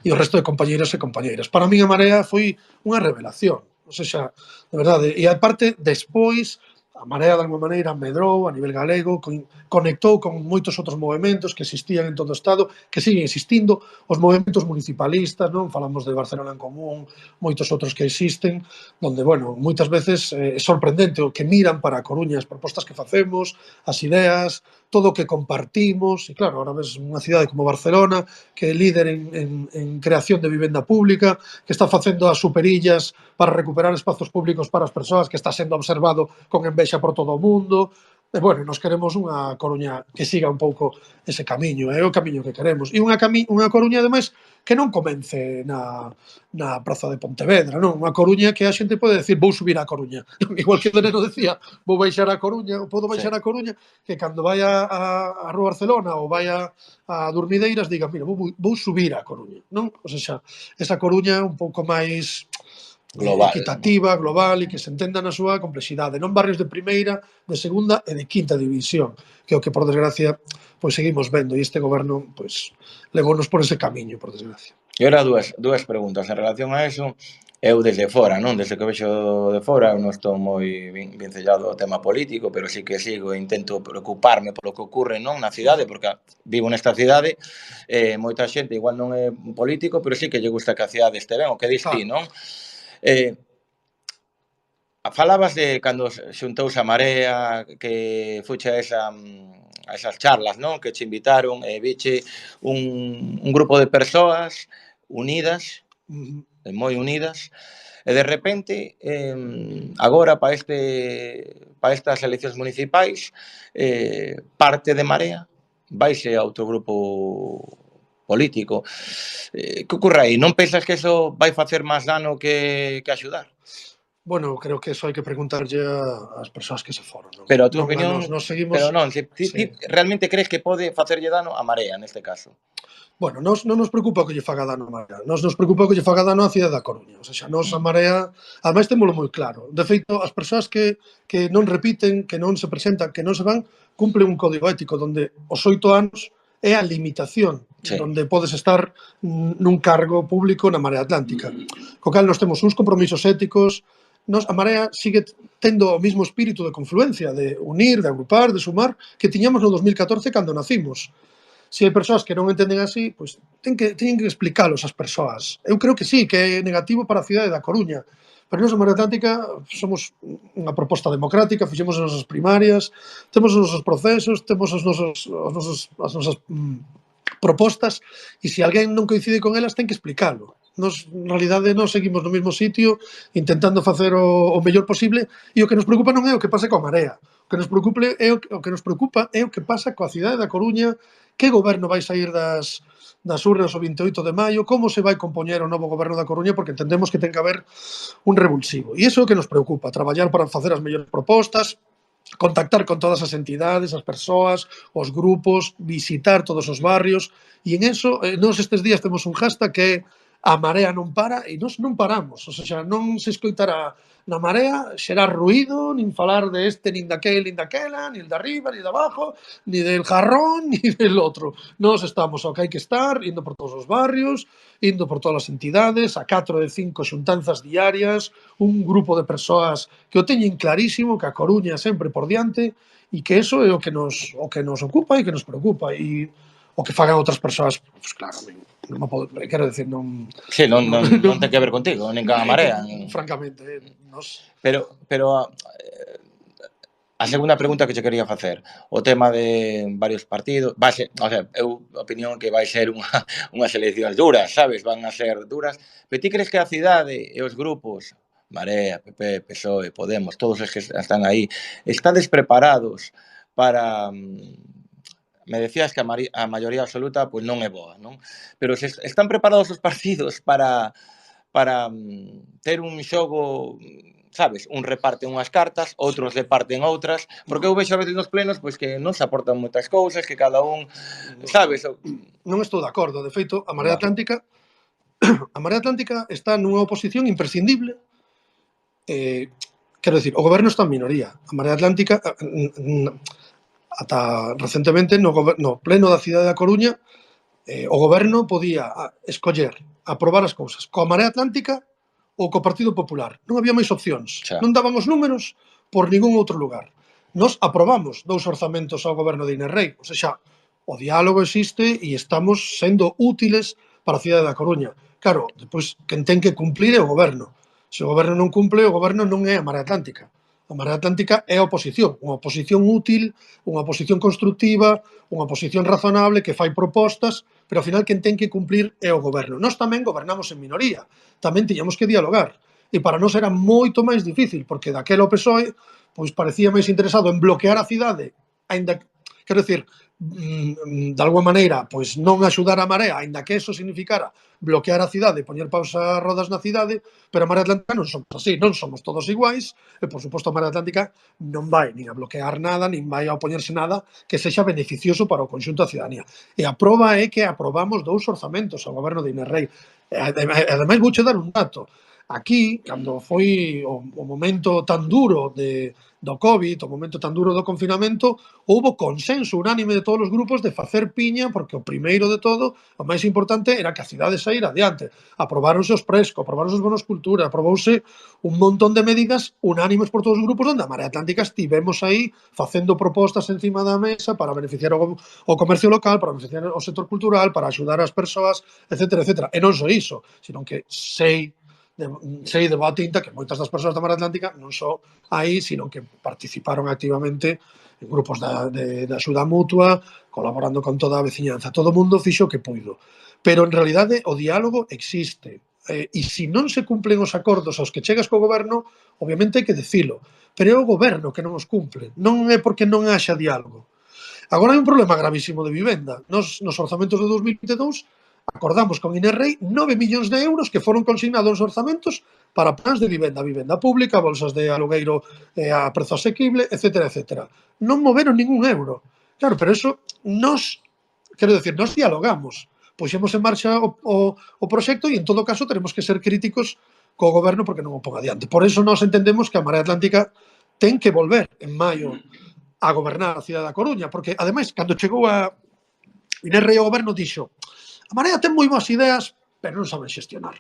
e o resto de compañeiros e compañeiras. Para min a Marea foi unha revelación, ou seja, de verdade, e aparte despois a Marea de alguma maneira medrou a nivel galego, conectou con moitos outros movementos que existían en todo o Estado, que siguen existindo, os movementos municipalistas, non? Falamos de Barcelona en Común, moitos outros que existen, donde, bueno, moitas veces é sorprendente o que miran para a Coruña, as propostas que facemos, as ideas, todo o que compartimos, e claro, ahora ves unha cidade como Barcelona, que é líder en creación de vivenda pública, que está facendo as superillas para recuperar espazos públicos para as persoas, que está sendo observado con envexa por todo o mundo. E, bueno, nos queremos unha Coruña que siga un pouco ese camiño, é o camiño que queremos. E unha Coruña, ademais, que non comence na Praza de Pontevedra, non? Unha Coruña que a xente pode decir vou subir á Coruña. Igual que o Neno decía, vou baixar a Coruña, ou podo baixar a Coruña, que cando vai a Rúa Barcelona ou vai a Durmideiras diga, mira, vou subir á Coruña, non? O sea, esa Coruña un pouco máis global, equitativa, global e que se entenda na súa complexidade, non barrios de primeira, de segunda e de quinta división, que é o que por desgracia pois seguimos vendo e este goberno pois levounos por ese camiño, por desgracia. E ora dúas preguntas en relación a eso. Eu desde fora, non? Desde que vexo de fora, eu non estou moi vincellado ao tema político, pero sí que sigo e intento preocuparme polo que ocurre, non, na cidade, porque vivo nesta cidade, moita xente igual non é político, pero sí que lle gusta que a cidade este ben, o que dis ti, non? Falabas de cando xuntouse a Marea, que fuche a esas charlas, non? Que che invitaron e viche un grupo de persoas unidas, moi unidas, e de repente, agora para estas eleccións municipais, parte de Marea vaise a outro grupo político. Que ocorre aí? Non pensas que eso vai facer máis dano que axudar? Bueno, creo que eso hai que preguntarlle ás persoas que se foron. Non? Pero a túa Non a opinión, nos seguimos... pero non, se ti Sí. realmente crees que pode facerlle dano a Marea neste caso? Bueno, non nos preocupa que lle faga dano a Marea, nos preocupa que lle faga dano á cidade da Coruña. O sea, nos a Marea, ademais témolo moi claro. De feito, as persoas que non repiten, que non se presentan, que non se van, cumplen un código ético onde os 8 anos é a limitación Sí. onde podes estar nun cargo público na Marea Atlántica. Co cal nos temos uns compromisos éticos, a Marea sigue tendo o mismo espírito de confluencia, de unir, de agrupar, de sumar, que tiñamos no 2014 cando nacimos. Se hai persoas que non entenden así, pois teñen que explicalos ás persoas. Eu creo que sí, que é negativo para a cidade da Coruña, pero nós en Marea Atlántica somos unha proposta democrática, fixemos as nosas primarias, temos os nosos procesos, temos as nosas propostas, e se alguén non coincide con elas, ten que explicalo. Nos, en realidade, non seguimos no mesmo sitio, intentando facer o mellor posible, e o que nos preocupa non é o que pase coa Marea. O que nos preocupa é o que pasa coa cidade da Coruña, que goberno vai sair das urnas o 28 de maio, como se vai compoñer o novo goberno da Coruña, porque entendemos que ten que haber un revulsivo. E iso é o que nos preocupa, traballar para facer as mellores propostas, contactar con todas as entidades, as persoas, os grupos, visitar todos os barrios, e en eso, nos estes días temos un hashtag que é a Marea non para, e nos non paramos, o sea, non se escoitará na Marea xerar ruído, nin falar de este, nin daquel, nin daquela, nin de arriba, nin de abajo, nin del jarrón, nin del outro. Nos estamos ao que hai que estar, indo por todos os barrios, indo por todas as entidades, a 4 de 5 xuntanzas diarias, un grupo de persoas que o teñen clarísimo, que a Coruña sempre por diante, e que eso é o que nos ocupa e que nos preocupa. E o que fagan outras persoas, pues claro, non me podo, quero decir, non... Sí, non ten que ver contigo, nin ca Marea. Francamente, nos... Pero a segunda pregunta que che quería facer, o tema de varios partidos, o sea, eu opinión que vai ser unhas eleccións duras, sabes, van a ser duras, pero ti crees que a cidade e os grupos, Marea, PP, PSOE, Podemos, todos os que están aí, estades preparados para me decías que a maioría absoluta pois non é boa, non? Pero se están preparados os partidos para ter un xogo, sabes, un reparte unhas cartas, outros reparten outras, porque eu vexo a veces nos plenos pois que non se aportan moitas cousas, que cada un, sabes? Non estou de acordo, de feito, a Marea Atlántica está nunha oposición imprescindible. Quero dicir, o goberno está en minoría. A Marea Atlántica, ata recentemente, no pleno da cidade da Coruña, o goberno podía escoller, aprobar as cousas coa Marea Atlántica ou co Partido Popular. Non había máis opcións. Xa. Non daban os números por ningún outro lugar. Nos aprobamos 2 orzamentos ao goberno de Inés Rei. O sea, o diálogo existe e estamos sendo útiles para a cidade da Coruña. Claro, depois, quen ten que cumplir é o goberno. Se o goberno non cumple, o goberno non é a Marea Atlántica. A Marea Atlántica é a oposición, unha oposición útil, unha oposición constructiva, unha oposición razonable que fai propostas, pero ao final quen ten que cumplir é o goberno. Nós tamén gobernamos en minoría, tamén tiñamos que dialogar. E para nós era moito máis difícil, porque daquela o PSOE pois parecía máis interesado en bloquear a cidade, aínda, quero dicir, de alguma maneira, pois non axudar a Marea, aínda que eso significara bloquear a cidade, poñer pausa rodas na cidade, pero a Marea Atlántica non somos así, non somos todos iguais, e, por suposto, a Marea Atlántica non vai nin a bloquear nada, nin vai a opoñerse nada que sexa beneficioso para o conxunto da cidadanía. E a proba é que aprobamos 2 orzamentos ao goberno de Inés Rei. Ademais, vouche dar un dato. Aquí, cando foi o momento tan duro do COVID, o momento tan duro do confinamento, houbo consenso unánime de todos os grupos de facer piña, porque o primeiro de todo, o máis importante, era que a cidade saíra adiante. Aprobáronse os Presco, aprobáronse os bonos cultura, aprobouse un montón de medidas unánimes por todos os grupos, onde a Marea Atlántica estivemos aí facendo propostas encima da mesa para beneficiar o comercio local, para beneficiar o sector cultural, para axudar as persoas, etcétera, etcétera. E non só iso, sino que sei de boa tinta que moitas das persoas da Marea Atlántica non só aí, sino que participaron activamente en grupos de axuda mutua, colaborando con toda a veciñanza. Todo o mundo fixo o que puido. Pero, en realidade, o diálogo existe. E se non se cumplen os acordos aos que chegas co goberno, obviamente hai que dicilo. Pero é o goberno que non os cumple. Non é porque non haxa diálogo. Agora hai un problema gravísimo de vivenda. Nos orzamentos de 2022 acordamos con Inerrey 9 millóns de euros que foron consignados nos orzamentos para plans de vivenda pública, bolsas de alugueiro a prezo asequible, etcétera, etcétera. Non moveron ningún euro. Claro, pero eso quero decir, nos dialogamos, puxemos en marcha o proxecto e en todo caso teremos que ser críticos co goberno porque non o pon adiante. Por eso nós entendemos que a Marea Atlántica ten que volver en maio a gobernar a cidade da Coruña, porque ademais, cando chegou a Inerrey ao goberno dixo: a Marea ten moi boas ideas, pero non saben xestionar.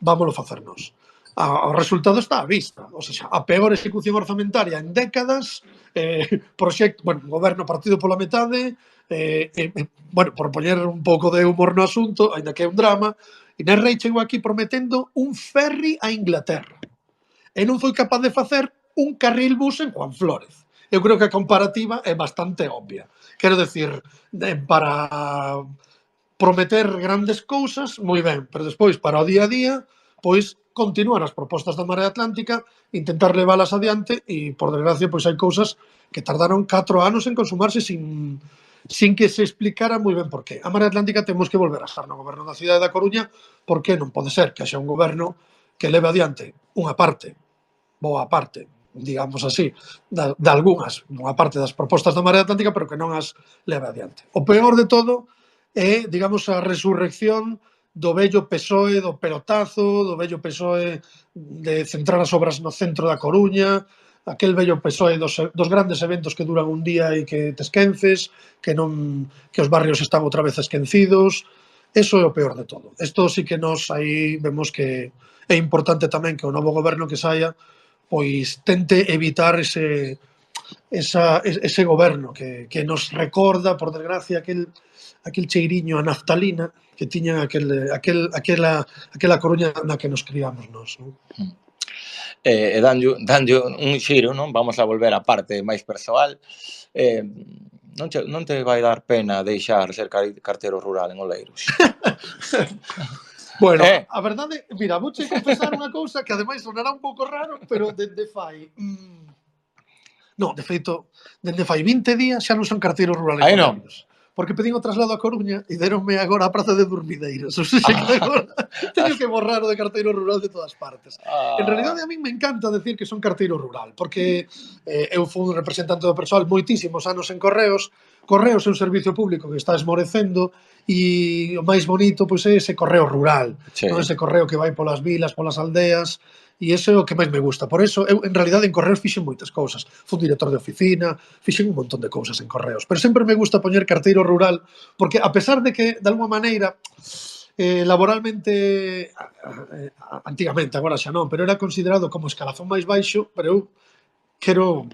Vámoslo facer nós. O resultado está á vista. O sea, a peor ejecución orzamentaria en décadas, proxecto, bueno, goberno partido pola metade, bueno, por poñer un pouco de humor no asunto, aínda que é un drama, Inerrey chegou aquí prometendo un ferry a Inglaterra. E non foi capaz de facer un carril bus en Juan Flórez. Eu creo que a comparativa é bastante obvia. Quero decir, para prometer grandes cousas, moi ben, pero despois, para o día a día, pois continuar as propostas da Marea Atlántica, intentar leválas adiante e, por desgracia, pois hai cousas que tardaron 4 anos en consumarse sin que se explicara moi ben por qué. A Marea Atlántica temos que volver a estar no goberno da cidade da Coruña, porque non pode ser que haxa un goberno que leve adiante unha parte, boa parte, digamos así, de algunhas, unha parte das propostas da Marea Atlántica, pero que non as leve adiante. O peor de todo é, digamos, a resurrección do vello PSOE, do pelotazo, do vello PSOE de centrar as obras no centro da Coruña, aquel vello PSOE dos grandes eventos que duran un día e que te esquences, que os barrios están outra vez esquecidos. Eso é o peor de todo. Isto sí que nos aí vemos que é importante tamén que o novo goberno que saia pois tente evitar ese goberno que nos recorda, por desgracia, aquel cheiriño a naftalina que tiña aquela Coruña na que nos criamos nós. Non? Danlle un xiro, non? Vamos a volver á parte máis persoal. Non te vai dar pena deixar ser carteiro rural en Oleiros? Bueno, a verdade, mira, vouche confesar unha cousa que ademais sonará un pouco raro, pero dende fai... Non, de feito, dende fai 20 días xa non son carteiro rural en Oleiros. Porque pedín o traslado a Coruña e deronme agora a praza de Durmideiras. Ou seja, que agora teño que borrar o de carteiro rural de todas partes. En realidade, a min me encanta decir que son carteiro rural, porque eu fui un representante do persoal moitísimos anos en Correos. Correos é un servicio público que está esmorecendo e o máis bonito pois é ese correo rural, non ese correo que vai polas vilas, polas aldeas, e iso é o que máis me gusta. Por eso, eu, en realidade, en Correos fixen moitas cousas. Fui director de oficina, fixen un montón de cousas en Correos. Pero sempre me gusta poñer carteiro rural, porque a pesar de que, de alguma maneira, laboralmente, antigamente, agora xa non, pero era considerado como escalafón máis baixo, pero eu quero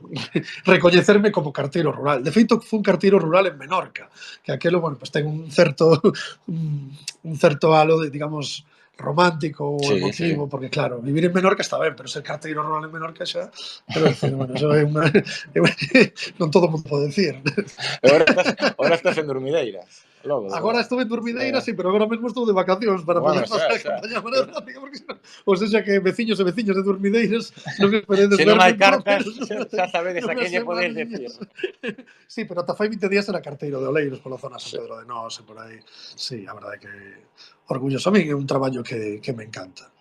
recoñecerme como carteiro rural. De feito, fui un carteiro rural en Menorca, que aquelo, bueno, pues ten un certo halo de, digamos, romántico ou emotivo, porque claro, vivir en Menorca está ben, pero ser carteiro rural en Menorca xa, pero decir, bueno, eso é unha non todo mundo pode decir. Agora estás en Durmideiras. Agora estuve en Durmideiras, sí, pero agora mesmo estou de vacacións para poder pasar a campaña monográfica, porque ou seja que veciños e veciños de Durmideiras non esperedes verme. Se non hai cartas, xa sabedes a quen lle podes decir. Sí, pero ata fai 20 días era carteiro de Oleiros pola zona San Pedro de Nós e por aí. Sí, a verdade que orgulloso. A min é un traballo que me encanta.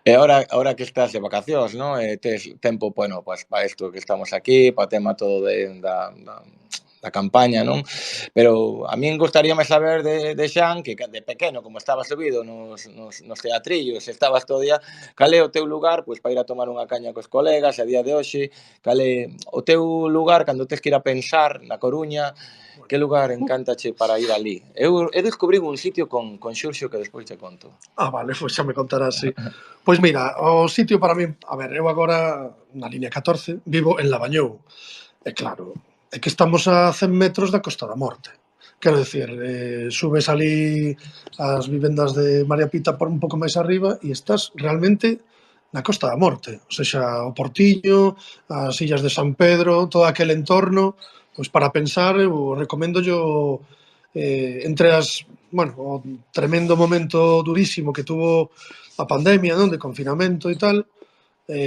E ahora que estás de vacacións, non? Tes tempo, bueno, pues, para isto que estamos aquí, para o tema todo da campaña, non? Pero a min gustaríame saber de Xan, que de pequeno, como estaba subido nos teatrillos, estabas todo o día, cal é o teu lugar, pois, para ir a tomar unha caña cos colegas, a día de hoxe, cal é o teu lugar, cando tes que ir a pensar na Coruña, que lugar encántache para ir ali? Eu descubrí un sitio con Xurxo que despois te conto. Vale, pois xa me contarás, sí. Pois mira, o sitio para min, a ver, eu agora na línea 14 vivo en Lavañou, e claro, é que estamos a 100 metros da Costa da Morte. Quero dicir, subes ali as vivendas de María Pita por un pouco máis arriba e estás realmente na Costa da Morte. O seja, o Portiño, as illas de San Pedro, todo aquel entorno, pois para pensar, eu recomendo entre as, bueno, o tremendo momento durísimo que tuvo a pandemia, non, de confinamento e tal,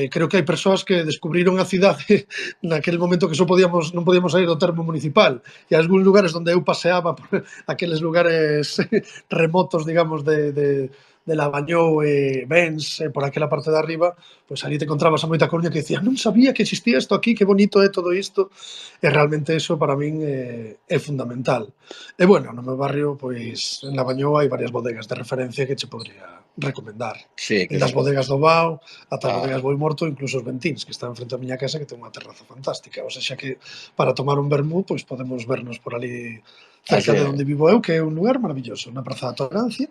creo que hai persoas que descubriron a cidade naquele momento que non podíamos sair do termo municipal, e algúns lugares onde eu paseaba por aqueles lugares remotos, digamos, de Lavañou e Bens, por aquela parte de arriba, pois ali te encontrabas a moita Coruña que dicía non sabía que existía isto aquí, que bonito é todo isto, e realmente eso para min é fundamental. E bueno, no meu barrio, pois en Lavañou hai varias bodegas de referencia que che podría recomendar. Sí, que Desde as bodegas do Bao ata as claro. bodegas Boi Morto, incluso os Ventíns, que están frente á miña casa, que ten unha terraza fantástica. O sea, xa que para tomar un vermú, pois podemos vernos por ali cerca de Así, onde vivo eu, que é un lugar maravilloso, na Praza da Tolerancia.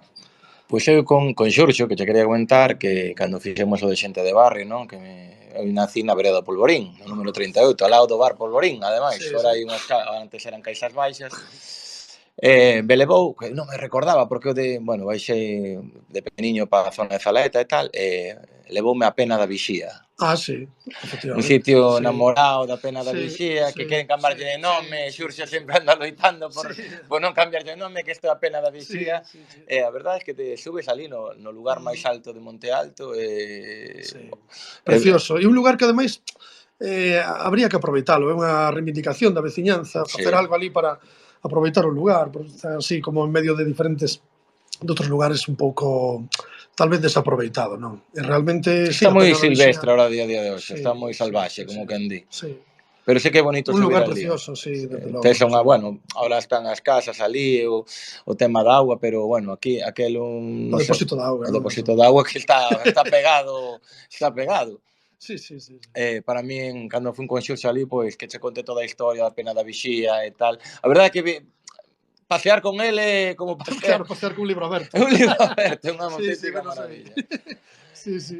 pois eu con Xurxo, que che quería comentar, que cando fixemos o de xente de barrio, non? Eu nací na vereda do Polvorín, no número 38, ao lado do bar Polvorín, ademais. Sí, Ora sí. hai antes eran Caixas Baixas. Me levou, que non me recordaba, porque eu bueno, baixei de pequeniño para a zona de Zalaeta e tal, levoume a Pena da Vixía. Ah, sí, Un efectivamente. sitio Sí, namorado da Pena da sí, Vixía, que sí, queren cambiarlle de nome, sí, Xurxo sí, sí, sempre anda loitando sí, por non cambiarlle de nome, que isto é a Pena da sí, Vixía. sí, sí. E a verdade é que te subes ali no lugar máis Mm, alto de Monte Alto sí. e Precioso. E un lugar que ademais habría que aproveitalo, é unha reivindicación da veciñanza, facer sí. algo ali para aproveitar o lugar, así como en medio de outros lugares un pouco tal vez desaproveitado, non? E realmente, sí, Está a moi Pena da Vixía, silvestre ahora a día de hoxe, está sí, moi sí, salvaxe, sí, como sí, quen di. sí. Pero sí que é bonito Un subir lugar ali. precioso, sí, desde logo, Tes desde logo. bueno, ahora están as casas ali, o tema da agua, pero bueno, aquí aquel O non sei, depósito da auga, o non? Eso. depósito de agua que está pegado, está pegado. Sí, sí, sí, sí. Para min, cando fun con Xurxo ali, pois que che conte toda a historia da Pena da Vixía e tal. A verdade é que pasear con ele como pasear Claro, pasear cun libro é aberto. un libro aberto, é unha Sí, sí, auténtica ben o sei. maravilla. Sí, sí.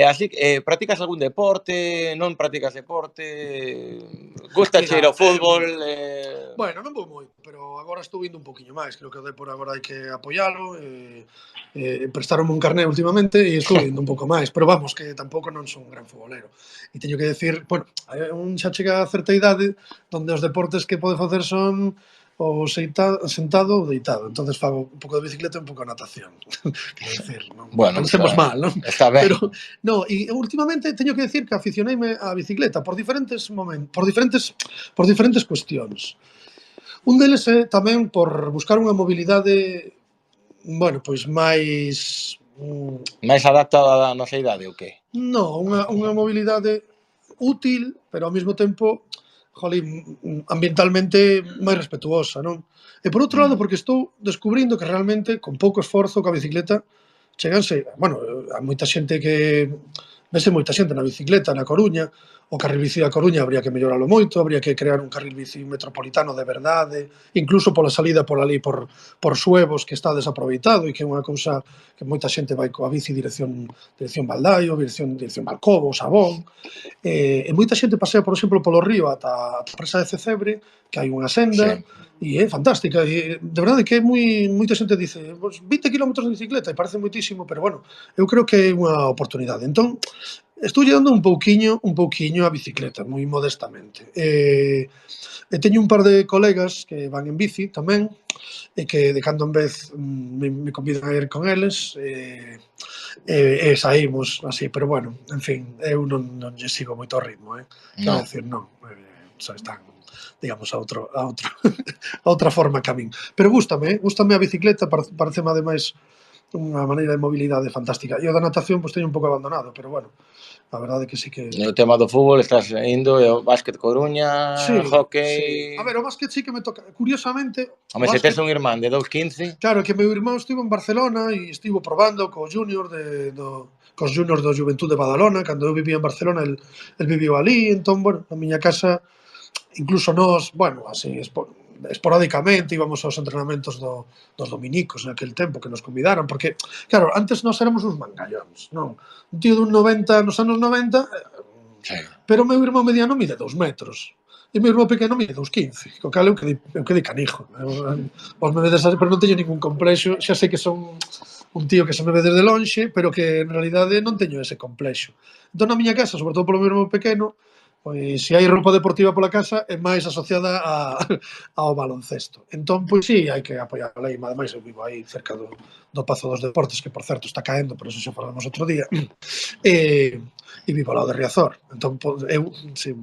Así, practicas algún deporte, non practicas deporte, gustache ir Mira, ao fútbol, bueno, non vou moito, pero agora estou indo un poquinho máis. Creo que o Depor agora hai que apoialo. Prestaronme un carné últimamente e estou indo un pouco máis. Pero vamos, que tampouco non son un gran futbolero. E teño que decir, bueno, un xa chega a certa idade onde os deportes que pode facer son o sentado ou deitado. Entonces fago un pouco de bicicleta e un pouco de natación. Quero decir, non bueno, pensemos mal, non? está Pero, ben. no, e últimamente teño que decir que aficioneime á bicicleta por diferentes momentos, por diferentes cuestións. Un deles é tamén por buscar unha mobilidade, bueno, pois máis Máis adaptada á nosa idade ou que? non, unha mobilidade útil, pero ao mesmo tempo, jolín, ambientalmente máis respetuosa, non? E por outro lado, Mm. porque estou descubrindo que realmente, con pouco esforzo, coa bicicleta, cheganse, bueno, a moita xente que vese moita xente na bicicleta na Coruña, o carril bici da Coruña habría que melloralo moito, habría que crear un carril bici metropolitano de verdade, incluso pola salida por ali por Suevos, que está desaproveitado e que é unha cousa que moita xente vai coa bici dirección Baldaio, dirección Balcobo, Sabón, e moita xente pasea, por exemplo, polo río ata a presa de Cecebre, que hai unha Sí. senda, e é fantástica, e de verdade que moita xente dice, pues 20 km de bicicleta, e parece moitísimo, pero bueno, eu creo que é unha oportunidade. Entón, estou dando un pouquiño a bicicleta, moi modestamente. E teño un par de colegas que van en bici tamén, e que de cando en vez me convidan a ir con eles, saímos así, pero bueno, en fin, eu non lle sigo moito o ritmo, quero No. decir, non, xa están, digamos, a outra forma que a min. Pero gústame a bicicleta, pareceme ademais unha maneira de mobilidade fantástica. E o da natación, pois teño un pouco abandonado, pero bueno, a verdade é que sí que... No tema do fútbol estás indo e o Básquet Coruña, Sí, sí. A hóckey... ver, o básquet sí que me toca. Curiosamente, o Home, se tes básquet, un irmán de 2,15, claro, que meu irmão estivo en Barcelona e estivo probando cos juniors do Juventud de Badalona, cando eu vivía en Barcelona, el viviu ali, entón, bueno, na miña casa, incluso nós, bueno, así, esporádicamente íbamos aos entrenamentos dos dominicos naquel tempo que nos convidaran, porque, claro, antes nós éramos uns mangallóns, non? Un tío dun 90 nos anos 90, sí. pero o meu irmão mediano mide 2 metros. E o meu irmão pequeno mide 2,15, co cal eu quedei canijo. Vos me vedes así, pero non teño ningún complexo, xa sei que son un tío que se me ve desde lonxe, pero que en realidade non teño ese complexo. Entón, na miña casa, sobre todo polo meu irmão pequeno, Pois se hai roupa deportiva pola casa é máis asociada ao baloncesto. Entón, pois sí, hai que apoiar a Leima. Ademais, eu vivo aí cerca do Pazo dos Deportes, que por certo está caendo, pero eso xa falamos outro día. E vivo ao lado de Riazor. Entón, eu,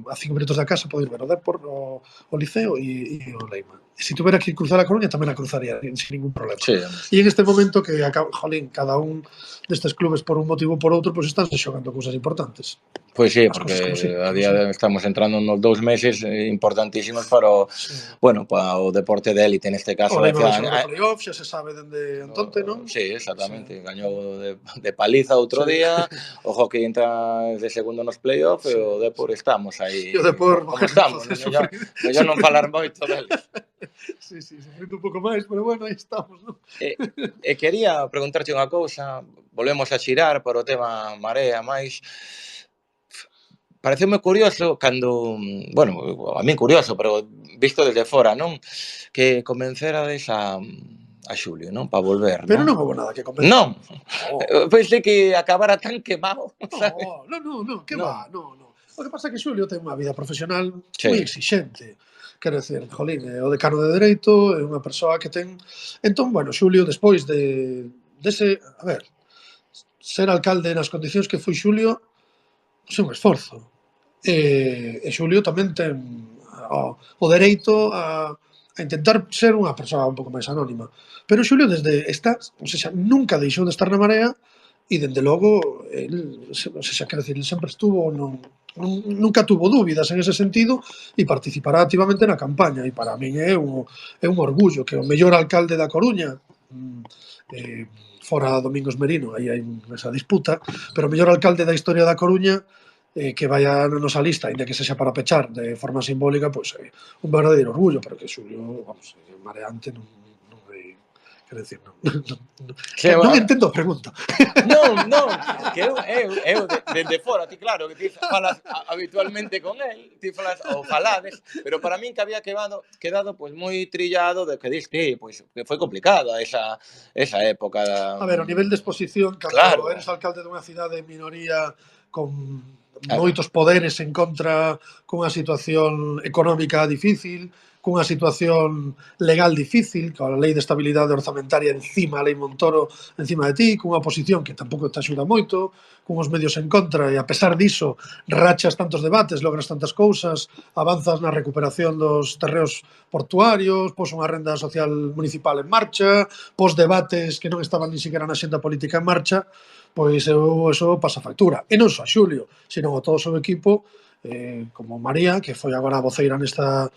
a 5 minutos da casa, podo ir ver o Depor, o Liceo e o Leima. E se tuvera que cruzar a Coruña, tamén a cruzaría, sin ningún problema. Sí. E en este momento que, jolín, cada un destes clubes por un motivo ou por outro, pois están xogando cousas importantes. Pois sí, porque a día estamos entrando nos 2 meses importantísimos para o, bueno, para o deporte de élite neste caso. O Leima vai xogar o playoff, xa se sabe dende entonte, non? Sí, exactamente. Gañou de paliza outro día, o hockey entra de segundo nos playoff e o Depor estamos aí. E o Depor, como estamos, mellor non falar moito deles. Sí, sufrindo un pouco máis, pero bueno, aí estamos, non? E quería preguntarche unha cousa, volvemos a xirar por o tema Marea máis. Pareceume curioso cando, bueno, a min curioso, pero visto desde fora, non? Que convencerades a Xulio, non? Para volver, non? Pero non houve nada que convencer. Non. Pensei que acabara tan quemado. Non, que va, non. O que pasa é que Xulio ten unha vida profesional moi exixente. Quero decir, jolín, o decano de Dereito é unha persoa que ten... Entón, bueno, Xulio, despois dese, a ver, ser alcalde nas condicións que foi Xulio, é un esforzo. E Xulio tamén ten o dereito a intentar ser unha persoa un pouco máis anónima. Pero Xulio desde nunca deixou de estar na Marea e dende logo, quero decir, ele sempre estuvo, nunca tuvo dúbidas en ese sentido e participará activamente na campaña. E para min é un orgullo que o mellor alcalde da Coruña, fora Domingos Merino, aí hai esa disputa, pero o mellor alcalde da historia da Coruña que vaya na nosa lista, ainda que sexa para pechar de forma simbólica, pois é un verdadeiro orgullo, pero que Xulio, vamos, mareante non é, quero decir, non entendo a pregunta. Non, que eu dende fora, ti claro, que ti falas habitualmente con el, ti falas ou falades, pero para min que había quedado pois moi trillado de que diste, pois que foi complicada esa época. A ver, o nivel de exposición, cando eres alcalde dunha cidade de minoría con moitos poderes en contra, cunha situación económica difícil, cunha situación legal difícil, con a lei de estabilidade orzamentaria encima, a lei Montoro encima de ti, cunha oposición que tampouco te axuda moito, cunhos medios en contra, e a pesar diso rachas tantos debates, logras tantas cousas, avanzas na recuperación dos terreos portuarios, pos unha renda social municipal en marcha, pos debates que non estaban ni siquiera na xenda política en marcha, pois eso pasa factura. E non só a Xulio, senón a todo o seu equipo, como María, que foi agora a voceira nesta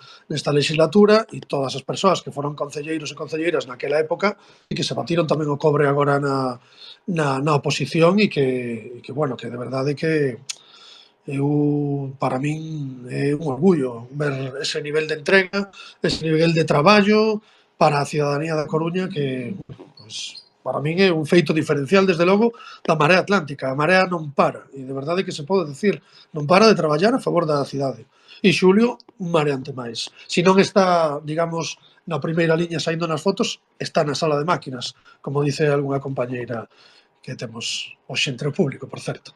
legislatura, e todas as persoas que foron concelleiros e concelleiras naquela época e que se batiron tamén o cobre agora na oposición e que, bueno, que de verdade que para min é un orgullo ver ese nivel de entrega, ese nivel de traballo para a cidadanía da Coruña que, pois, para min é un feito diferencial, desde logo, da Marea Atlántica. A Marea non para, e de verdade que se pode decir, non para de traballar a favor da cidade. E Xulio, un mareante máis. Se non está, digamos, na primeira liña saindo nas fotos, está na sala de máquinas, como dice algunha compañeira que temos hoxe entre o público, por certo.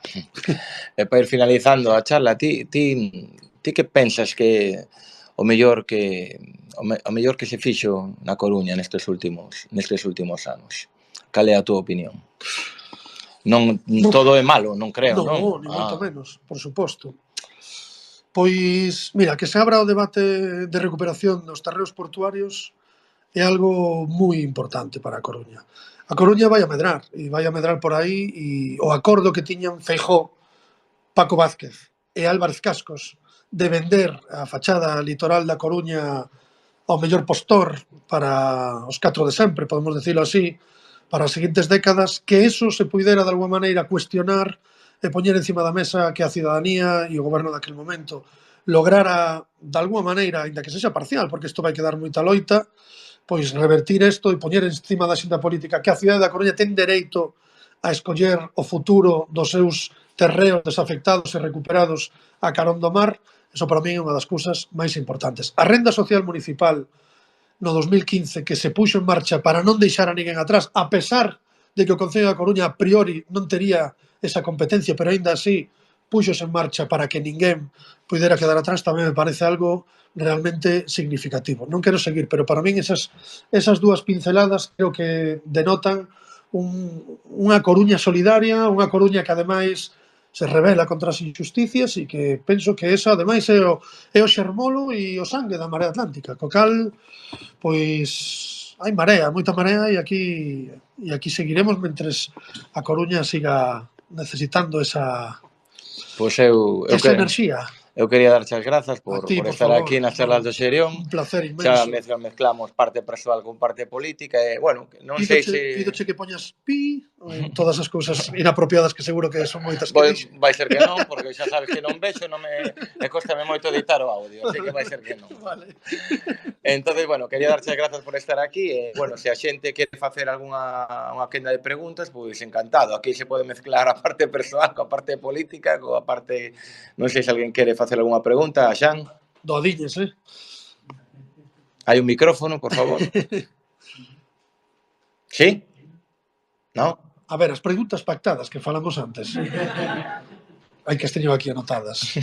E para ir finalizando a charla, ti que pensas que o mellor que se fixo na Coruña nestes últimos anos? Cal é a túa opinión? Non todo é malo, non creo, non? Non, ni moito menos, por suposto. Pois, mira, que se abra o debate de recuperación dos terreos portuarios é algo moi importante para a Coruña. A Coruña vai a medrar, e vai a medrar por aí, e o acordo que tiñan Feijóo, Paco Vázquez e Álvarez Cascos de vender a fachada litoral da Coruña ao mellor postor para os 4 de sempre, podemos decirlo así, para as seguintes décadas, que eso se puidera de alguma maneira cuestionar e poñer encima da mesa que a cidadanía e o goberno daquel momento lograra, de alguma maneira, ainda que sexa parcial, porque isto vai quedar moita loita, pois revertir isto e poñer encima da xenda política que a cidade da Coruña ten dereito a escoller o futuro dos seus terreos desafectados e recuperados a carón do mar, eso para mí é unha das cousas máis importantes. A renda social municipal no 2015 que se puxo en marcha para non deixar a ninguén atrás, a pesar de que o Concello da Coruña a priori non tería esa competencia, pero aínda así puxos en marcha para que ninguén puidera quedar atrás, tamén me parece algo realmente significativo. Non quero seguir, pero para min esas dúas pinceladas creo que denotan unha Coruña solidaria, unha Coruña que ademais se rebela contra as injusticias e que penso que esa ademais é o xermolo e o sangue da Marea Atlántica, co cal pois hai marea, moita marea e aquí seguiremos mentres a Coruña siga necesitando esa Pois eu enerxía. Eu quería darche as grazas A por ti, por estar favor, aquí nas charlas do Xerión. un placer Xa inmenso. mezclamos parte persoal con parte política e, bueno, non sei se... Pídoche que poñas pi en todas as cousas inapropiadas que seguro que son moitas que dixen. Vai ser que non, porque xa sabes que non vexo, e cóstame moito editar o audio, así que vai ser que non. Vale. Entonces, bueno, quería darche as grazas por estar aquí e, bueno, se a xente quere facer unha quenda de preguntas, pois encantado. Aquí se pode mezclar a parte persoal coa parte política, coa parte... Non sei se alguén quere facer algunha pregunta, a Xan. Doadiñas, Hai un micrófono, por favor. Sí? No? A ver, as preguntas pactadas que falamos antes. Hai que as teño aquí anotadas.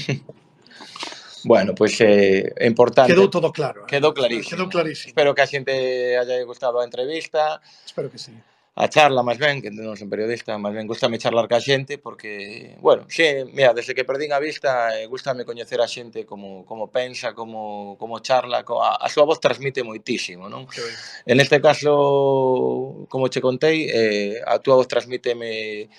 Bueno, pois é importante. Quedou todo claro. Quedou clarísimo. Espero que a xente haya gustado a entrevista. Espero que sí. A charla, máis ben, que non son periodista, máis ben gustame charlar ca xente porque, bueno, sí, mira, desde que perdín a vista, gustame coñecer a xente como pensa, como charla, a súa voz transmite moitísimo, non? En este caso, como che contei, a túa voz transmíteme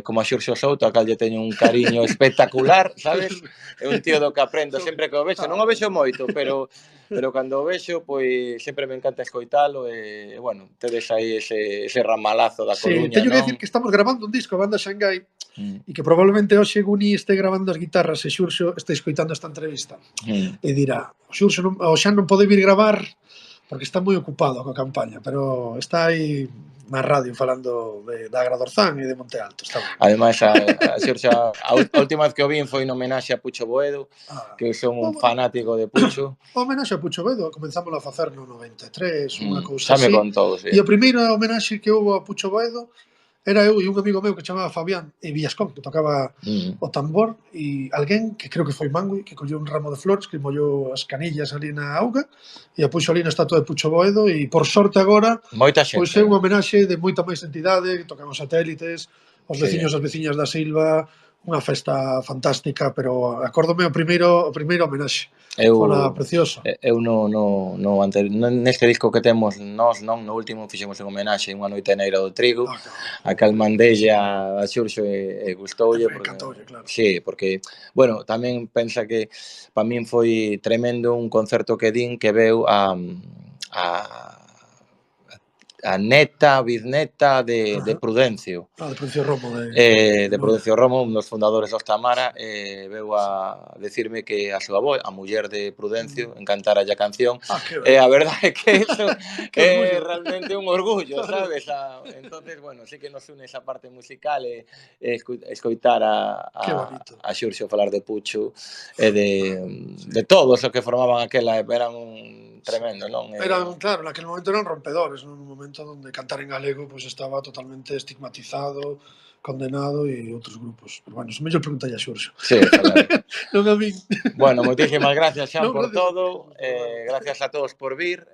como a Xurxo Souto, a cal lle teño un cariño espectacular, sabes? É un tío do que aprendo sempre que o vexo. Non o vexo moito, pero cando o vexo, pois sempre me encanta escoitalo e, bueno, tedes aí ese ramalazo da Coruña, teño que non? decir que estamos grabando un disco, a banda Xangai, e que probablemente hoxe Guni este grabando as guitarras e Xurxo este escoitando esta entrevista. E dirá, o Xan non pode vir gravar porque está moi ocupado coa campaña, pero está aí na radio falando da Agradorzán e de Monte Alto. Ademais, a Xurxo, a última vez que o vin foi en homenaxe a Pucho Boedo, que son un fanático de Pucho. O homenaxe a Pucho Boedo comenzamos a facer no 93, unha cousa así. Xa me contou, sí. E o primeiro homenaxe que houve a Pucho Boedo era eu e un amigo meu que chamaba Fabián e Villascón, que tocaba o tambor, e alguén, que creo que foi Mangui, que colleu un ramo de flores, que mollou as canillas ali na auga, e a puxo ali na estatua de Pucho Boedo, e por sorte agora, pois é unha homenaxe de moita máis entidade, que tocan os satélites, os veciños e as veciñas da Silva, unha festa fantástica, pero acórdome o primeiro homenaxe. Fora precioso. Eu neste disco que temos nós, non, no último fixemos un homenaxe unha noite negra do trigo, a cal mandelle a Xurxo e gustoulle. Encantoulle, claro. Sí, porque, bueno, tamén pensa que para min foi tremendo un concerto que din que veu a neta, bisneta de Prudencio. De Prudencio Romo. De Prudencio Romo, un dos fundadores dos Tamara, veu a decirme que a súa avó, a muller de Prudencio, encantara a canción. E a verdade é que eso é realmente un orgullo, sabes? Entonces, bueno, sí que nos une esa parte musical e escoitar a Xurxo falar de Pucho e de todos os que formaban aquela, eran tremendo, non? Eran, claro, naquele momento eran rompedores, nun momento onde cantar en galego pues estaba totalmente estigmatizado, condenado e outros grupos. Pero bueno, se mellor pregunta a Xurxo. Sí, claro. Non a min. Bueno, moitísimas gracias, Xan, por todo. Gracias a todos por vir.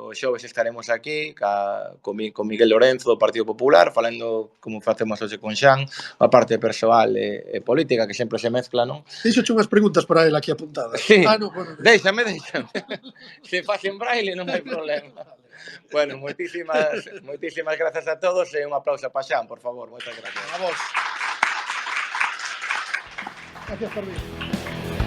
O xoves estaremos aquí con Miguel Lorenzo do Partido Popular, falando como facemos hoxe con Xan, a parte persoal e política que sempre se mezcla, non? Deixo unhas preguntas para ele aquí apuntadas. Sí, déixame. Se faz en braille non hai problema. Bueno, moitísimas grazas a todos e un aplauso para Xan, por favor. Moitas gracias. A vos. Gracias por vir.